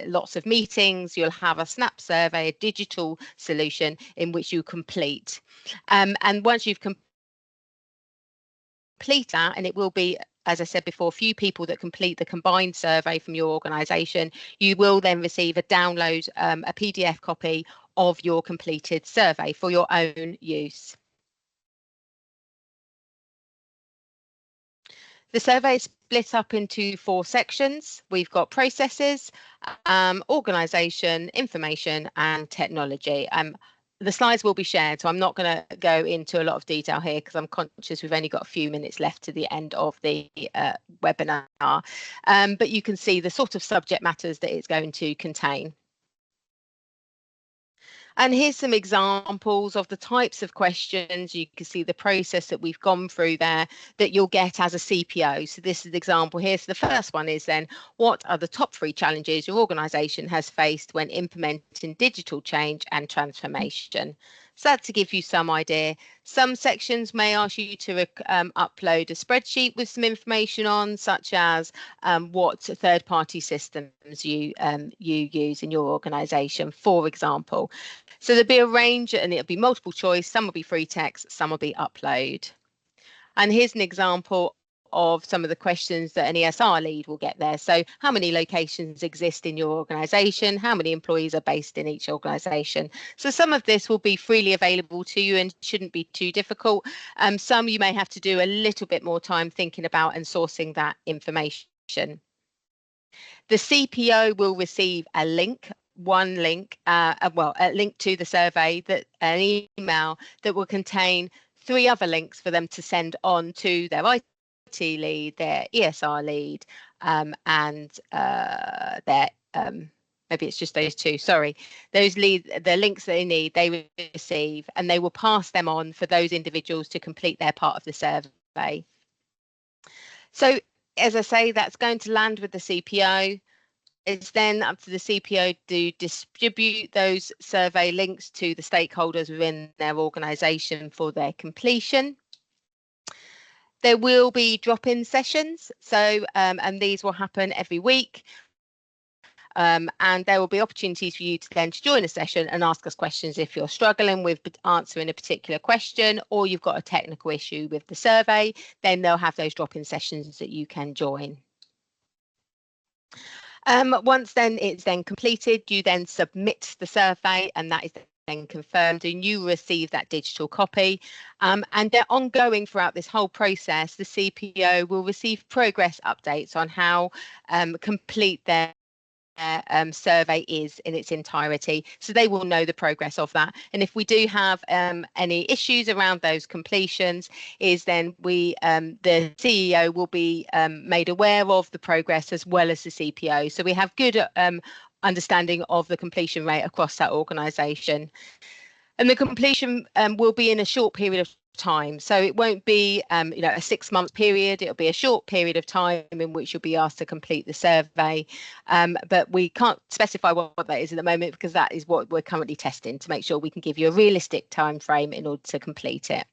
lots of meetings. You'll have a Snap Survey, a digital solution in which you complete. And once you've complete that, and it will be, as I said before, few people that complete the combined survey from your organisation, you will then receive a download, a PDF copy of your completed survey for your own use. The survey is split up into 4 sections. We've got processes, organisation, information and technology. The slides will be shared, so I'm not going to go into a lot of detail here because I'm conscious we've only got a few minutes left to the end of the webinar. But you can see the sort of subject matters that it's going to contain. And here's some examples of the types of questions. You can see the process that we've gone through there that you'll get as a CPO. So this is the example here. So the first one is then, what are the top 3 challenges your organisation has faced when implementing digital change and transformation? So that's to give you some idea. Some sections may ask you to upload a spreadsheet with some information on, such as what third-party systems you use in your organisation, for example. So there'll be a range, and it'll be multiple choice. Some will be free text, some will be upload. And here's an example of some of the questions that an ESR lead will get there. So how many locations exist in your organisation? How many employees are based in each organisation? So some of this will be freely available to you and shouldn't be too difficult. Some you may have to do a little bit more time thinking about and sourcing that information. The CPO will receive a link, a link to the survey, an email that will contain 3 other links for them to send on to their IT lead, their ESR lead, and their maybe it's just those 2. Sorry, the links that they need, they receive, and they will pass them on for those individuals to complete their part of the survey. So, as I say, that's going to land with the CPO. It's then up to the CPO to distribute those survey links to the stakeholders within their organisation for their completion. There will be drop-in sessions, so and these will happen every week. and there will be opportunities for you to then join a session and ask us questions if you're struggling with answering a particular question, or you've got a technical issue with the survey. Then they'll have those drop-in sessions that you can join. Once then it's then completed, you then submit the survey, and that is then confirmed, and you receive that digital copy. And they're ongoing throughout this whole process. The CPO will receive progress updates on how complete their survey is in its entirety, so they will know the progress of that. And if we do have any issues around those completions, is then we the CEO will be made aware of the progress as well as the CPO, so we have good understanding of the completion rate across that organisation. And the completion will be in a short period of time, so it won't be a 6-month period. It'll be a short period of time in which you'll be asked to complete the survey, but we can't specify what that is at the moment, because that is what we're currently testing to make sure we can give you a realistic time frame in order to complete it.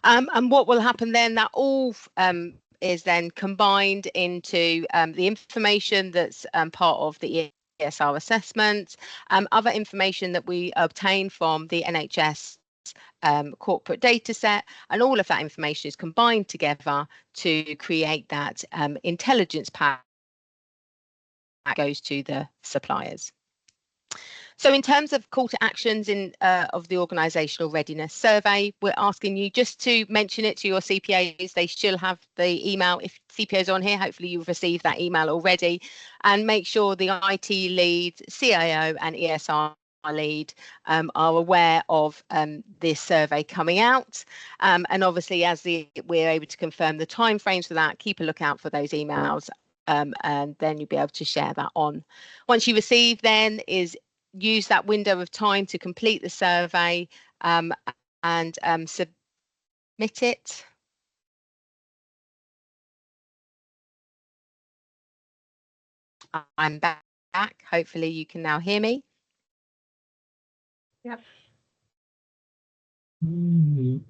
And what will happen then, that all is then combined into the information that's part of the ESR assessment, other information that we obtain from the NHS corporate data set, and all of that information is combined together to create that intelligence pack that goes to the suppliers. So in terms of call to actions of the organisational readiness survey, we're asking you just to mention it to your CPAs. They still have the email. If CPAs on here, hopefully you've received that email already, and make sure the IT lead, CIO and ESR lead are aware of this survey coming out. And obviously, as we're able to confirm the timeframes for that, keep a lookout for those emails, and then you'll be able to share that on. Once you receive, then use that window of time to complete the survey and submit it. I'm back. Hopefully you can now hear me. Yep. Can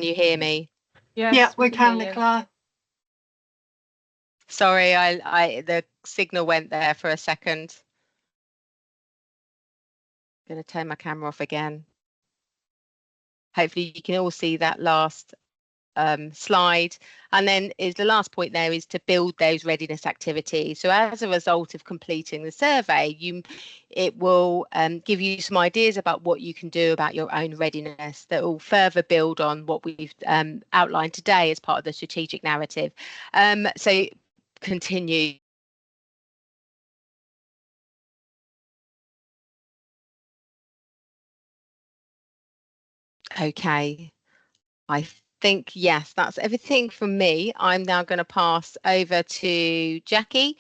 you hear me? Yes, Yeah, we we can, hear you. Nicola. Sorry, the signal went there for a second. I'm going to turn my camera off again. Hopefully you can all see that last slide. And then the last point there is to build those readiness activities. So as a result of completing the survey, it will give you some ideas about what you can do about your own readiness that will further build on what we've outlined today as part of the strategic narrative. So continue. Okay, I think, yes, that's everything from me. I'm now going to pass over to Jackie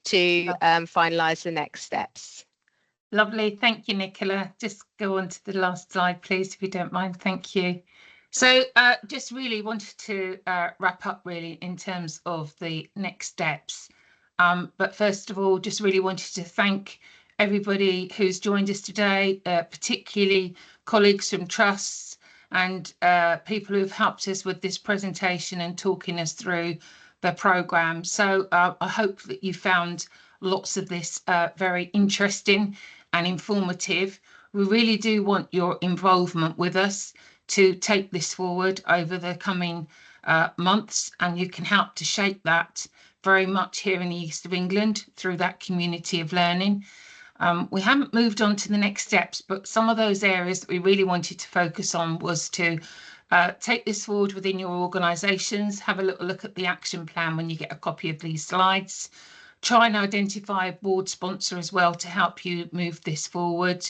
to finalise the next steps. Lovely. Thank you, Nicola. Just go on to the last slide, please, if you don't mind. Thank you. So just really wanted to wrap up really in terms of the next steps. But first of all, just really wanted to thank everybody who's joined us today, particularly colleagues from trusts and people who've helped us with this presentation and talking us through the programme. So I hope that you found lots of this very interesting and informative. We really do want your involvement with us to take this forward over the coming months, and you can help to shape that very much here in the East of England through that community of learning. We haven't moved on to the next steps, but some of those areas that we really wanted to focus on was to take this forward within your organisations, have a little look at the action plan when you get a copy of these slides, try and identify a board sponsor as well to help you move this forward,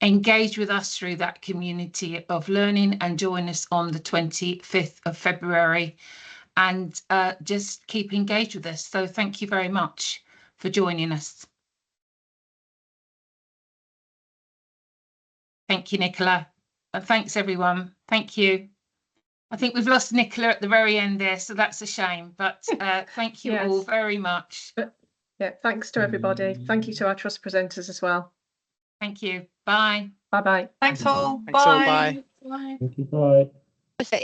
engage with us through that community of learning and join us on the 25th of February, and just keep engaged with us. So thank you very much for joining us. Thank you, Nicola. And thanks, everyone. Thank you. I think we've lost Nicola at the very end there, so that's a shame. But thank you all very much. Yeah, thanks to everybody. Thank you to our trust presenters as well. Thank you. Bye. Bye-bye. Thanks all. Thanks all. Bye. Bye. Thank you. Bye. So,